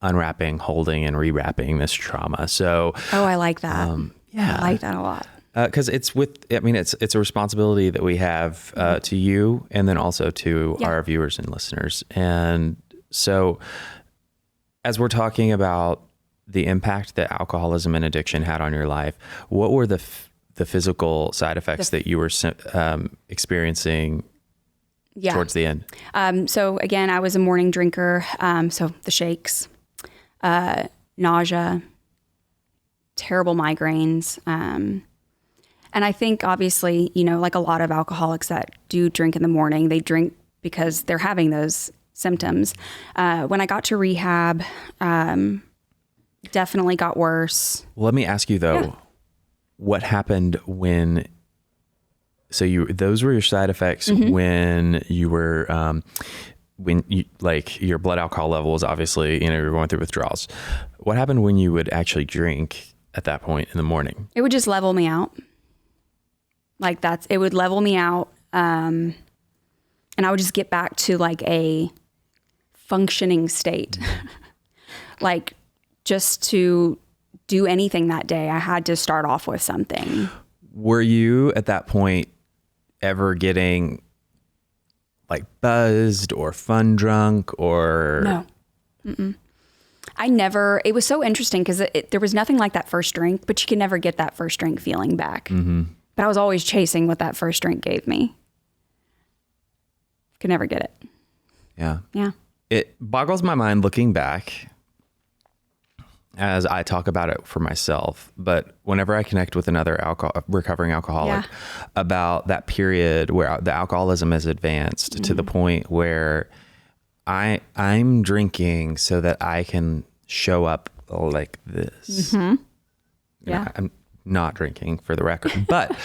unwrapping, holding, and rewrapping this trauma. So, I like that. I like that a lot. Because it's a responsibility that we have to you, and then also to our viewers and listeners. And so, as we're talking about the impact that alcoholism and addiction had on your life, what were the physical side effects that you were experiencing towards the end? So again, I was a morning drinker. So the shakes, nausea, terrible migraines. And I think obviously, like a lot of alcoholics that do drink in the morning, they drink because they're having those symptoms. When I got to rehab, definitely got worse. Well, let me ask you though, what happened when, those were your side effects when you were, when you, like your blood alcohol levels, obviously, you were going through withdrawals. What happened when you would actually drink at that point in the morning? It would just level me out. It would level me out. And I would just get back to like a functioning state. Like just to do anything that day, I had to start off with something. Were you at that point ever getting like buzzed or fun drunk or? No. Mm-mm. It was so interesting because there was nothing like that first drink, but you can never get that first drink feeling back. Mm-hmm. But I was always chasing what that first drink gave me. Could never get it. Yeah. Yeah. It boggles my mind looking back as I talk about it for myself. But whenever I connect with another recovering alcoholic about that period where the alcoholism has advanced to the point where I'm drinking so that I can show up like this. Mm-hmm. I'm not drinking for the record, but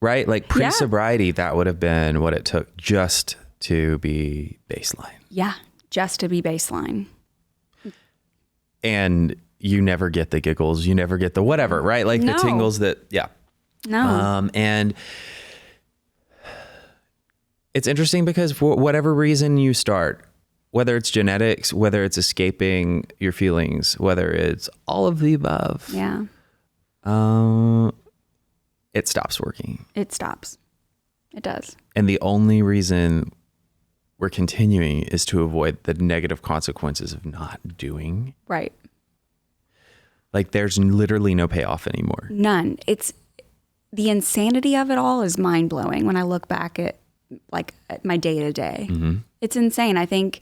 right, like pre-sobriety, that would have been what it took just to be baseline. Yeah, just to be baseline. And you never get the giggles, you never get the whatever, right? Like the tingles that, No. And it's interesting because for whatever reason you start, whether it's genetics, whether it's escaping your feelings, whether it's all of the above. Yeah. It stops working. It stops. It does. And the only reason we're continuing is to avoid the negative consequences of not doing. Right. Like there's literally no payoff anymore. None. It's the insanity of it all is mind blowing when I look back at like at my day to day. It's insane. I think,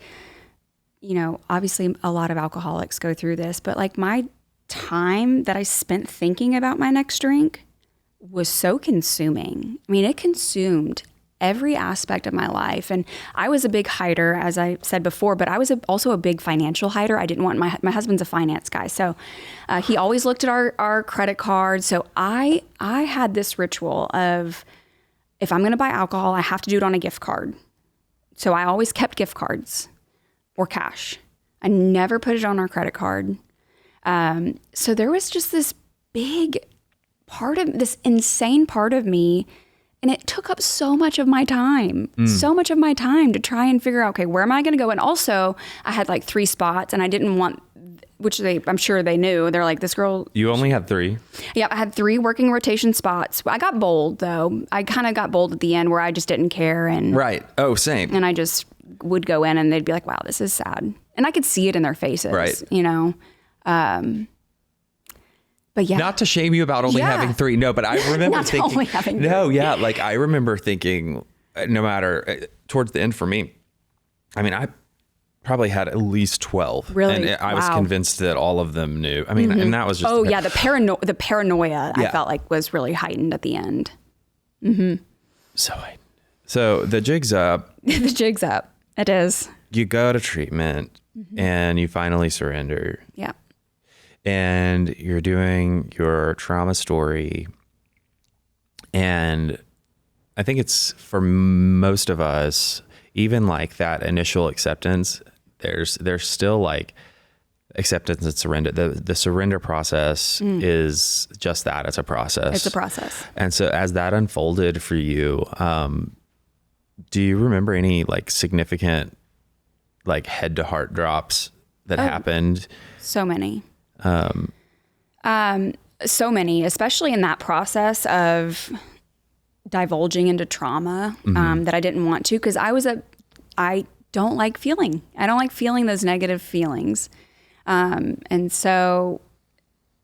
obviously a lot of alcoholics go through this, but like my time that I spent thinking about my next drink was so consuming. I mean, it consumed every aspect of my life. And I was a big hider, as I said before, but I was also a big financial hider. I didn't want my husband's a finance guy. So he always looked at our credit cards. So I had this ritual of, if I'm going to buy alcohol, I have to do it on a gift card. So I always kept gift cards or cash. I never put it on our credit card. So there was just this big part of this insane part of me. And it took up so much of my time, to try and figure out, okay, where am I going to go? And also I had like 3 spots and I didn't want, which I'm sure they knew. They're like, this girl. You only had 3? Yeah, I had 3 working rotation spots. I got bold though. I kind of got bold at the end where I just didn't care. And right. Oh, same. And I just would go in and they'd be like, wow, this is sad. And I could see it in their faces, right. But yeah. Not to shame you about only having 3. No, but I remember Not thinking, only having 3. no, yeah. Like I remember thinking no matter towards the end for me, I mean, I probably had at least 12. Really? And I was convinced that all of them knew. I mean, and that was just. Oh yeah. The paranoia I felt like was really heightened at the end. So the jig's up. The jig's up. It is. You go to treatment and you finally surrender. Yeah. And you're doing your trauma story. And I think it's for most of us, even like that initial acceptance, there's still like acceptance and surrender. The surrender process is just that. It's a process. It's a process. And so as that unfolded for you, do you remember any like significant like head to heart drops that happened? So many. So many, especially in that process of divulging into trauma, that I didn't want to, because I don't like feeling. I don't like feeling those negative feelings. And so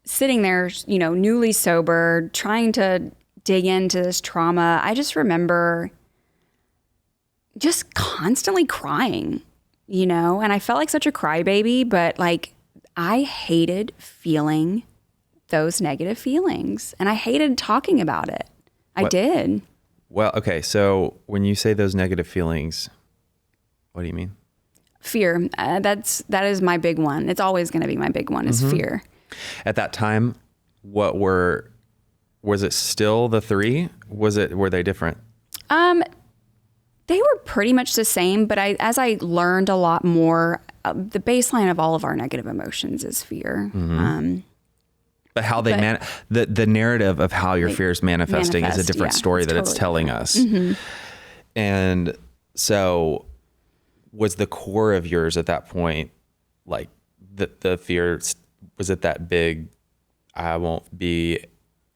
sitting there, newly sober, trying to dig into this trauma, I just remember just constantly crying, and I felt like such a crybaby, but like, I hated feeling those negative feelings and I hated talking about it. I did. Well, okay. So when you say those negative feelings, what do you mean? Fear. That is my big one. It's always going to be my big one is fear. At that time, was it still the 3? Were they different? They were pretty much the same, but as I learned a lot more, the baseline of all of our negative emotions is fear. But how they the narrative of how your fear is manifesting is a different story that it's telling us. And so was the core of yours at that point, like the fear, was it that big, I won't be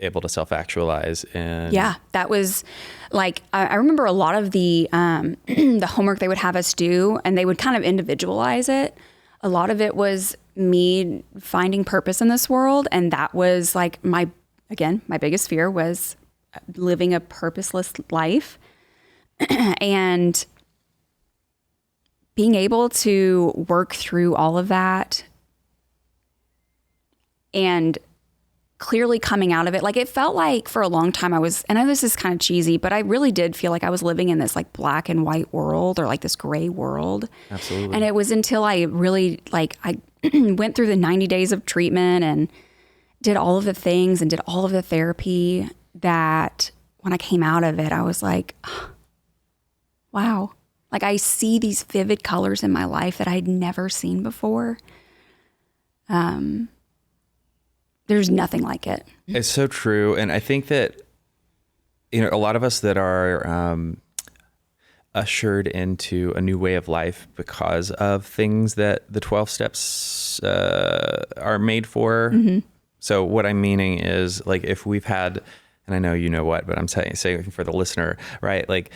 able to self-actualize? And yeah, that was like, I remember a lot of the the homework they would have us do, and they would kind of individualize it. A lot of it was me finding purpose in this world, and that was like my biggest fear was living a purposeless life. And being able to work through all of that and clearly coming out of it. Like, it felt like for a long time I know this is kind of cheesy, but I really did feel like I was living in this like black and white world, or like this gray world. Absolutely. And it was until I really I went through the 90 days of treatment and did all of the things and did all of the therapy that when I came out of it, I was like, oh, wow. Like, I see these vivid colors in my life that I'd never seen before. There's nothing like it. It's so true. And I think that, a lot of us that are ushered into a new way of life because of things that the 12 steps are made for. Mm-hmm. So what I'm meaning is, like, if we've had, and I know you know what, but I'm saying for the listener, right? Like,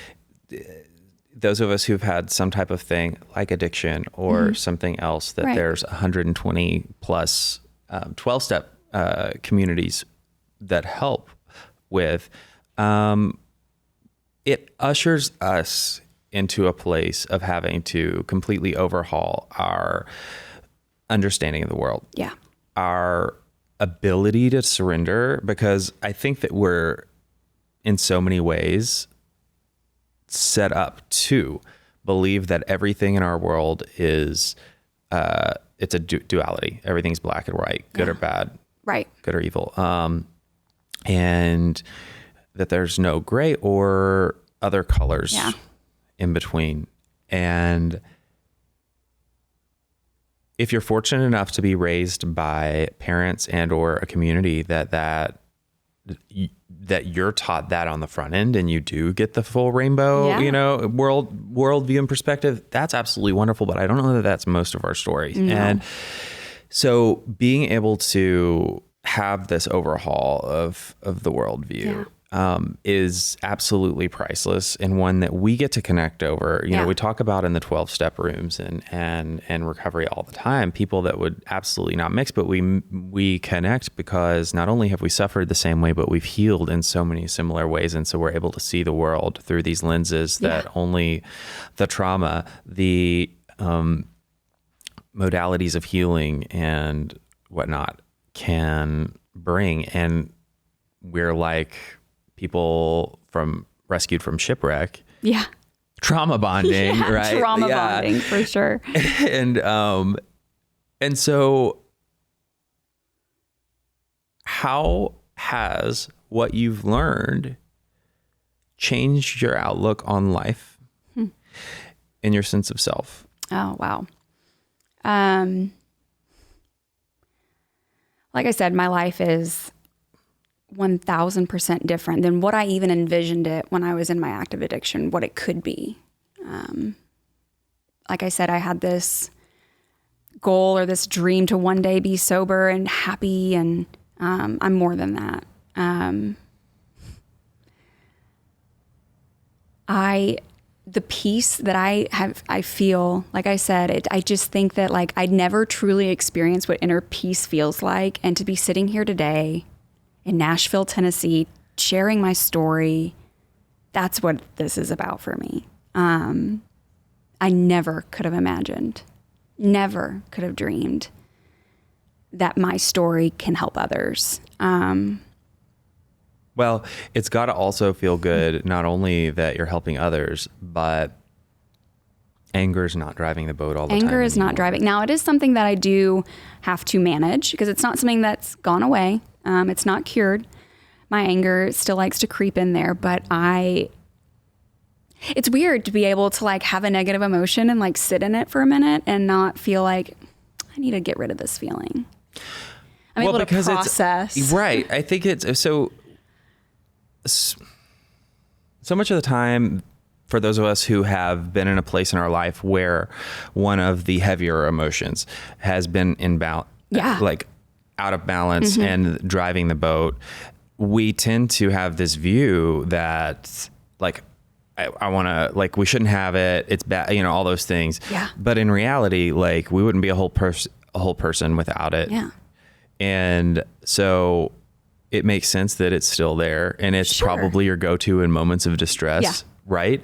those of us who've had some type of thing like addiction or something else, that there's 120 plus 12-step communities that help with, it ushers us into a place of having to completely overhaul our understanding of the world. Yeah. Our ability to surrender, because I think that we're in so many ways set up to believe that everything in our world is it's a duality. Everything's black and white, good or bad, right? Good or evil, and that there's no gray or other colors in between. And if you're fortunate enough to be raised by parents and or a community that you're taught that on the front end, and you do get the full rainbow, worldview and perspective, that's absolutely wonderful. But I don't know that that's most of our story. No. And so being able to have this overhaul of the worldview is absolutely priceless, and one that we get to connect over. You know, we talk about in the 12-step rooms and recovery all the time, people that would absolutely not mix, but we connect because not only have we suffered the same way, but we've healed in so many similar ways. And so we're able to see the world through these lenses that only the trauma, the modalities of healing and whatnot can bring. And we're like people rescued from shipwreck. Yeah. Trauma bonding, right? Trauma bonding for sure. And so how has what you've learned changed your outlook on life and your sense of self? Oh, wow. Like I said, my life is 1,000% different than what I even envisioned it when I was in my active addiction, what it could be. Like I said, I had this goal or this dream to one day be sober and happy, and I'm more than that. The peace that I feel, like I said, I just think that, like, I'd never truly experienced what inner peace feels like. And to be sitting here today in Nashville, Tennessee, sharing my story, that's what this is about for me. I never could have imagined, never could have dreamed that my story can help others. Well, it's got to also feel good, not only that you're helping others, but anger is not driving the boat all the time. Anger is not driving. Now, it is something that I do have to manage, because it's not something that's gone away. It's not cured. My anger still likes to creep in there, but it's weird to be able to, like, have a negative emotion and, like, sit in it for a minute and not feel like I need to get rid of this feeling. I'm able to process. Right. I think it's so much of the time, for those of us who have been in a place in our life where one of the heavier emotions has been like out of balance and driving the boat, we tend to have this view that, like, I want to, like, we shouldn't have it. It's bad, all those things. Yeah. But in reality, like, we wouldn't be a whole person without it. Yeah. And so it makes sense that it's still there, and it's probably your go-to in moments of distress, right?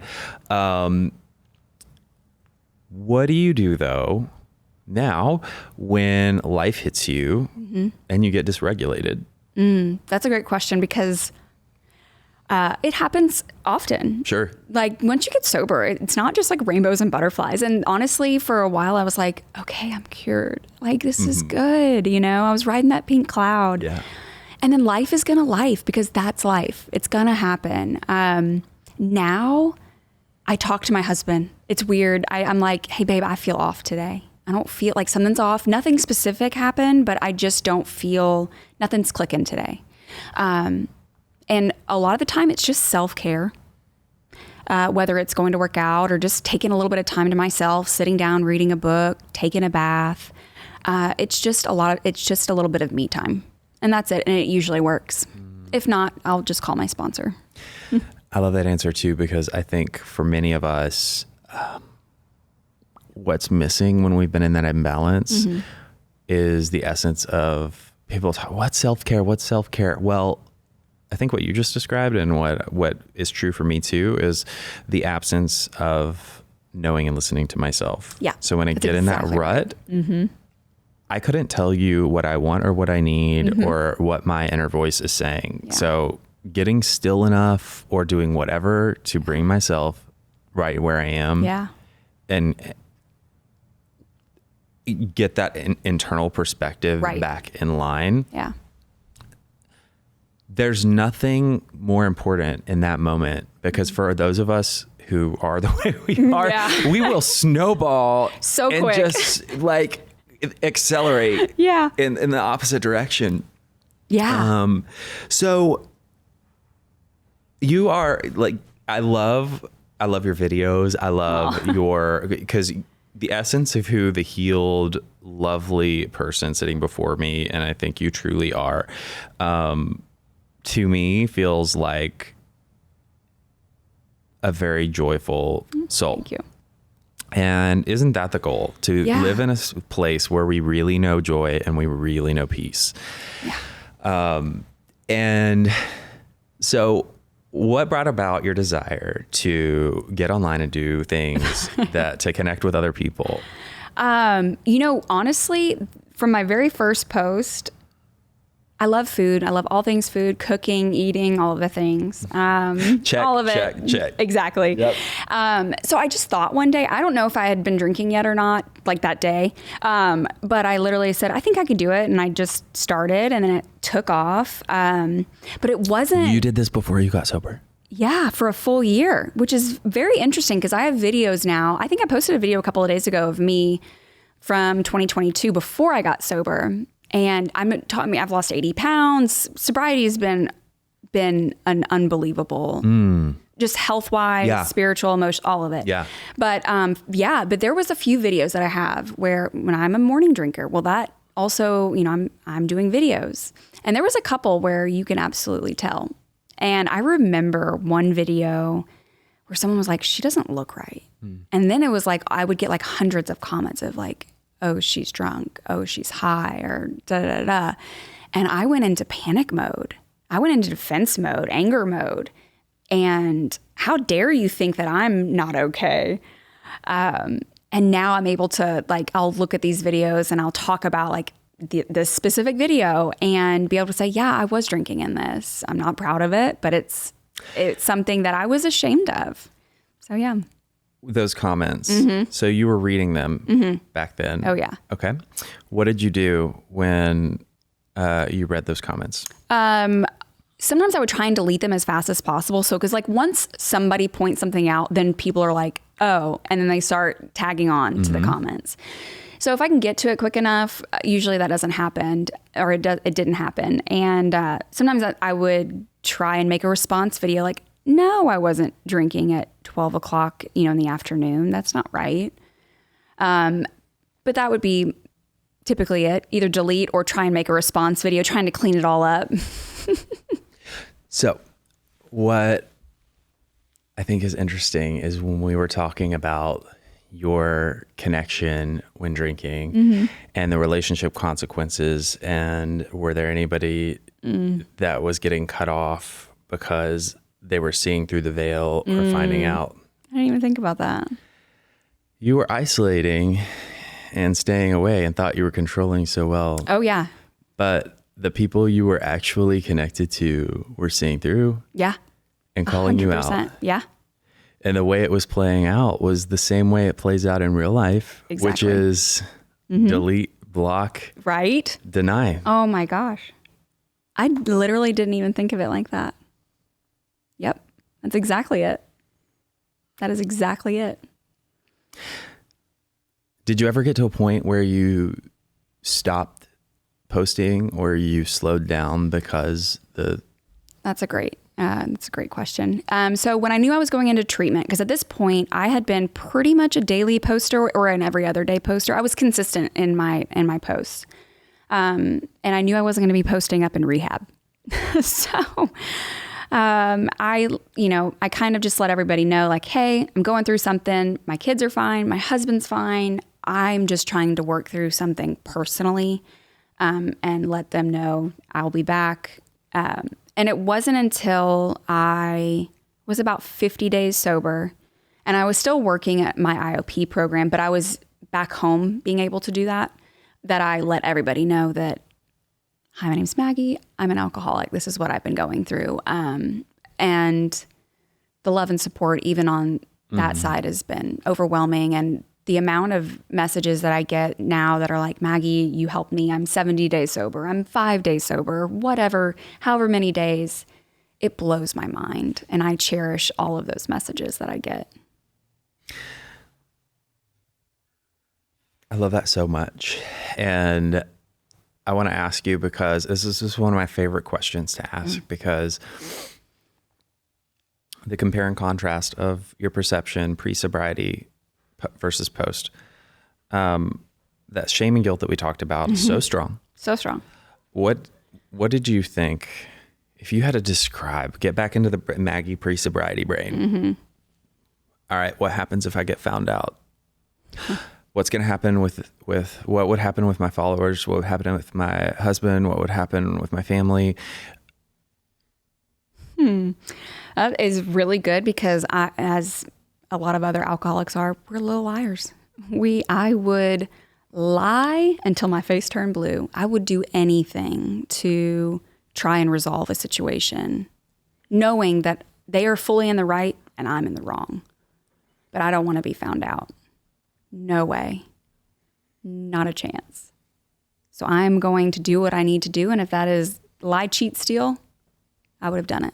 What do you do, though, now when life hits you and you get dysregulated? That's a great question, because it happens often. Sure. Like, once you get sober, it's not just like rainbows and butterflies. And honestly, for a while I was like, okay, I'm cured. Like, this is good. I was riding that pink cloud. Yeah. And then life is going to life, because that's life. It's going to happen. Now I talk to my husband. It's weird. I'm like, hey babe, I feel off today. I don't feel like something's off. Nothing specific happened, but I just don't feel, nothing's clicking today. And a lot of the time it's just self-care. whether it's going to work out or just taking a little bit of time to myself, sitting down, reading a book, taking a bath. It's just a little bit of me time, and that's it. And it usually works. If not, I'll just call my sponsor. I love that answer too, because I think for many of us, what's missing when we've been in that imbalance is the essence of people talk, what's self-care? What's self-care? Well, I think what you just described and what is true for me too is the absence of knowing and listening to myself. Yeah. So when I get in that rut, I couldn't tell you what I want or what I need or what my inner voice is saying. Yeah. So getting still enough or doing whatever to bring myself right where I am and get that internal perspective back in line. Yeah. There's nothing more important in that moment, because for those of us who are the way we are, we will snowball so and quick. Just like accelerate in the opposite direction. Yeah. So you are like, I love your videos. I love because the essence of who the healed, lovely person sitting before me, and I think you truly are, to me feels like a very joyful soul. Thank you. And isn't that the goal? To live in a place where we really know joy and we really know peace. Yeah. And so what brought about your desire to get online and do things to connect with other people? Honestly, from my very first post, I love food. I love all things food, cooking, eating, all of the things. Check, all of it. Check. Exactly. Yep. So I just thought one day, I don't know if I had been drinking yet or not, like that day. But I literally said, I think I could do it. And I just started, and then it took off. But it wasn't. You did this before you got sober? Yeah, for a full year, which is very interesting because I have videos now. I think I posted a video a couple of days ago of me from 2022 before I got sober. And I've lost 80 pounds. Sobriety has been an unbelievable, just health-wise, spiritual, emotional, all of it. Yeah. But but there was a few videos that I have where when I'm a morning drinker, well, that also, I'm doing videos. And there was a couple where you can absolutely tell. And I remember one video where someone was like, she doesn't look right. And then it was like, I would get like hundreds of comments of like, oh, she's drunk. Oh, she's high, or da-da-da-da. And I went into panic mode. I went into defense mode, anger mode. And how dare you think that I'm not okay? And now I'm able to, like, I'll look at these videos and I'll talk about like this specific video and be able to say, yeah, I was drinking in this. I'm not proud of it, but it's something that I was ashamed of. So yeah. Those comments. So you were reading them back then. Oh yeah. Okay. What did you do when you read those comments? Sometimes I would try and delete them as fast as possible. So, cause like once somebody points something out, then people are like, oh, and then they start tagging on to the comments. So if I can get to it quick enough, usually that doesn't happen, or it didn't happen. And sometimes I would try and make a response video like, no, I wasn't drinking at 12 o'clock, in the afternoon. That's not right. But that would be typically it. Either delete or try and make a response video, trying to clean it all up. So what I think is interesting is when we were talking about your connection when drinking and the relationship consequences, and were there anybody that was getting cut off because they were seeing through the veil or finding out? I didn't even think about that. You were isolating and staying away and thought you were controlling so well. Oh yeah. But the people you were actually connected to were seeing through. Yeah. And calling 100%. You out. Yeah. And the way it was playing out was the same way it plays out in real life, which is delete, block, right? Deny. Oh my gosh. I literally didn't even think of it like that. Yep. That's exactly it. That is exactly it. Did you ever get to a point where you stopped posting or you slowed down because That's a great That's a great question. So when I knew I was going into treatment, because at this point I had been pretty much a daily poster or an every other day poster. I was consistent in my posts. And I knew I wasn't going to be posting up in rehab. So I kind of just let everybody know, like, hey, I'm going through something. My kids are fine. My husband's fine. I'm just trying to work through something personally, and let them know I'll be back. And it wasn't until I was about 50 days sober, and I was still working at my IOP program, but I was back home being able to do that I let everybody know that, hi, my name's Maggie. I'm an alcoholic. This is what I've been going through. And the love and support, even on that side, has been overwhelming. And the amount of messages that I get now that are like, Maggie, you helped me. I'm 70 days sober. I'm 5 days sober, whatever, however many days, it blows my mind. And I cherish all of those messages that I get. I love that so much. And I want to ask you, because this is just one of my favorite questions to ask, because the compare and contrast of your perception pre-sobriety versus post, that shame and guilt that we talked about is so strong. So strong. What did you think, if you had to describe, get back into the Maggie pre-sobriety brain? All right, what happens if I get found out? What's going to happen with what would happen with my followers? What would happen with my husband? What would happen with my family? That is really good, because as a lot of other alcoholics are, we're little liars. I would lie until my face turned blue. I would do anything to try and resolve a situation, knowing that they are fully in the right and I'm in the wrong. But I don't want to be found out. No way. Not a chance. So I'm going to do what I need to do. And if that is lie, cheat, steal, I would have done it.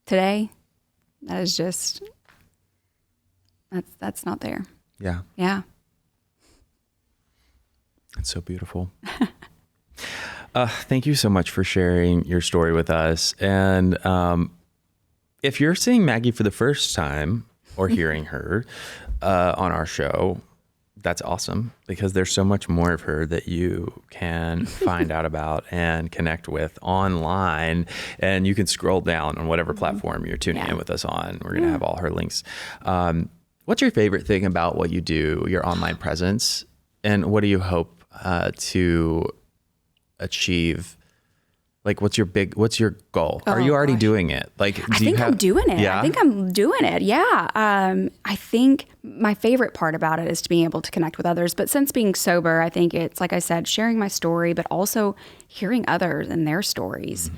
Today, that is just, that's not there. Yeah. Yeah. It's so beautiful. Thank you so much for sharing your story with us. And if you're seeing Maggie for the first time or hearing her on our show, that's awesome, because there's so much more of her that you can find out about and connect with online. And you can scroll down on whatever platform you're tuning in with us on. We're going to have all her links. What's your favorite thing about what you do, your online presence? And what do you hope to achieve? Like, what's your goal? Are you already doing it? Like, I think I'm doing it. Yeah? I think I'm doing it. Yeah. I think my favorite part about it is to be able to connect with others. But since being sober, I think it's, like I said, sharing my story, but also hearing others and their stories.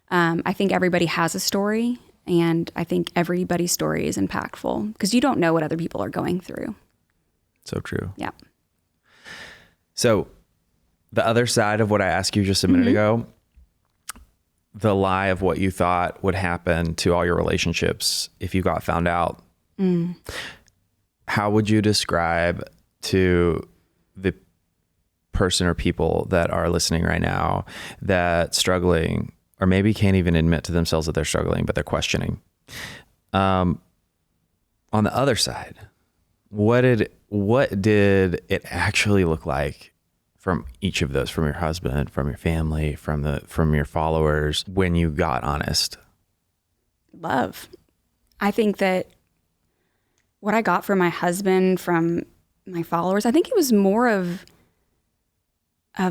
I think everybody has a story, and I think everybody's story is impactful, because you don't know what other people are going through. So true. Yeah. So the other side of what I asked you just a minute ago, the lie of what you thought would happen to all your relationships if you got found out. How would you describe to the person or people that are listening right now that struggling, or maybe can't even admit to themselves that they're struggling, but they're questioning? On the other side, what did it actually look like from each of those, from your husband, from your family, from your followers, when you got honest? Love. I think that what I got from my husband, from my followers, I think it was more of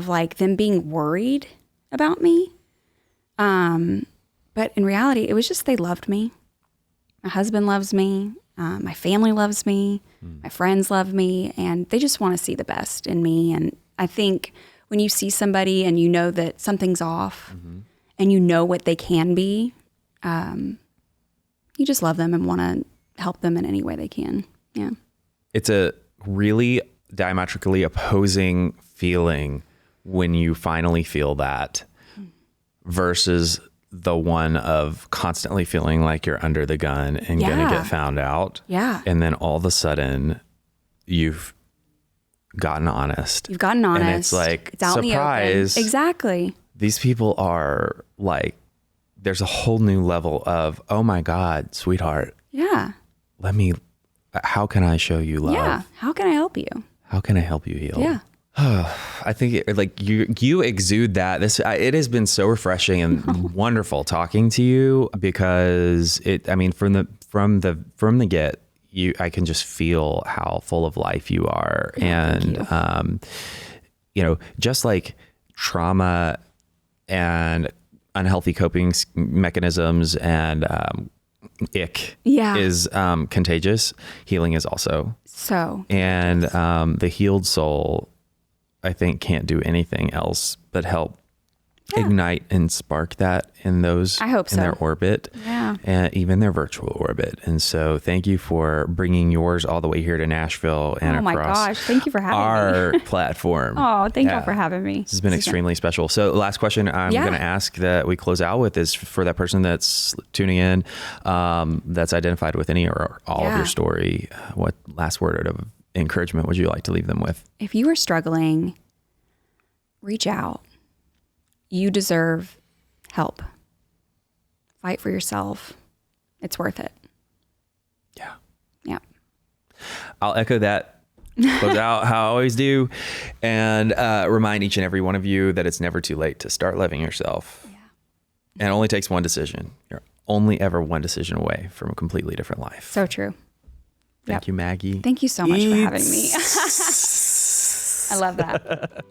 like them being worried about me. But in reality, it was just they loved me. My husband loves me. My family loves me. My friends love me. And they just want to see the best in me. And I think when you see somebody and you know that something's off and you know what they can be, you just love them and want to help them in any way they can. Yeah. It's a really diametrically opposing feeling when you finally feel that versus the one of constantly feeling like you're under the gun and going to get found out. Yeah. And then all of a sudden you've gotten honest. You've gotten honest. And it's like, it's out surprise. In the open. Exactly. These people are like, there's a whole new level of, oh my God, sweetheart. Yeah. How can I show you love? Yeah. How can I help you? How can I help you heal? Yeah. I think you exude that. It has been so refreshing and wonderful talking to you, because from the get, I can just feel how full of life you are. And, just like trauma and unhealthy coping mechanisms and, ick is contagious. Healing is also so. And the healed soul, I think, can't do anything else but help ignite and spark that in those I hope in so. their orbit, and even their virtual orbit. And so thank you for bringing yours all the way here to Nashville and across. Oh my gosh, thank you for having our platform. Oh, thank you for having me. This has been extremely special. So last question I'm going to ask that we close out with is for that person that's tuning in, that's identified with any or all of your story. What last word of encouragement would you like to leave them with? If you are struggling, reach out. You deserve help. Fight for yourself. It's worth it. Yeah. Yeah. I'll echo that. Close out how I always do, and remind each and every one of you that it's never too late to start loving yourself. Yeah. And it only takes one decision. You're only ever one decision away from a completely different life. So true. Thank you, Maggie. Thank you so much for having me. I love that.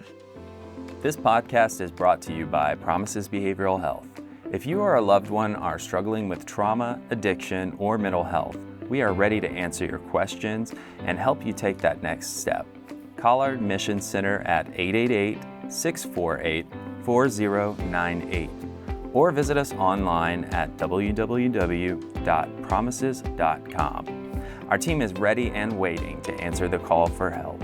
This podcast is brought to you by Promises Behavioral Health. If you or a loved one are struggling with trauma, addiction, or mental health, we are ready to answer your questions and help you take that next step. Call our admissions center at 888-648-4098 or visit us online at www.promises.com. Our team is ready and waiting to answer the call for help.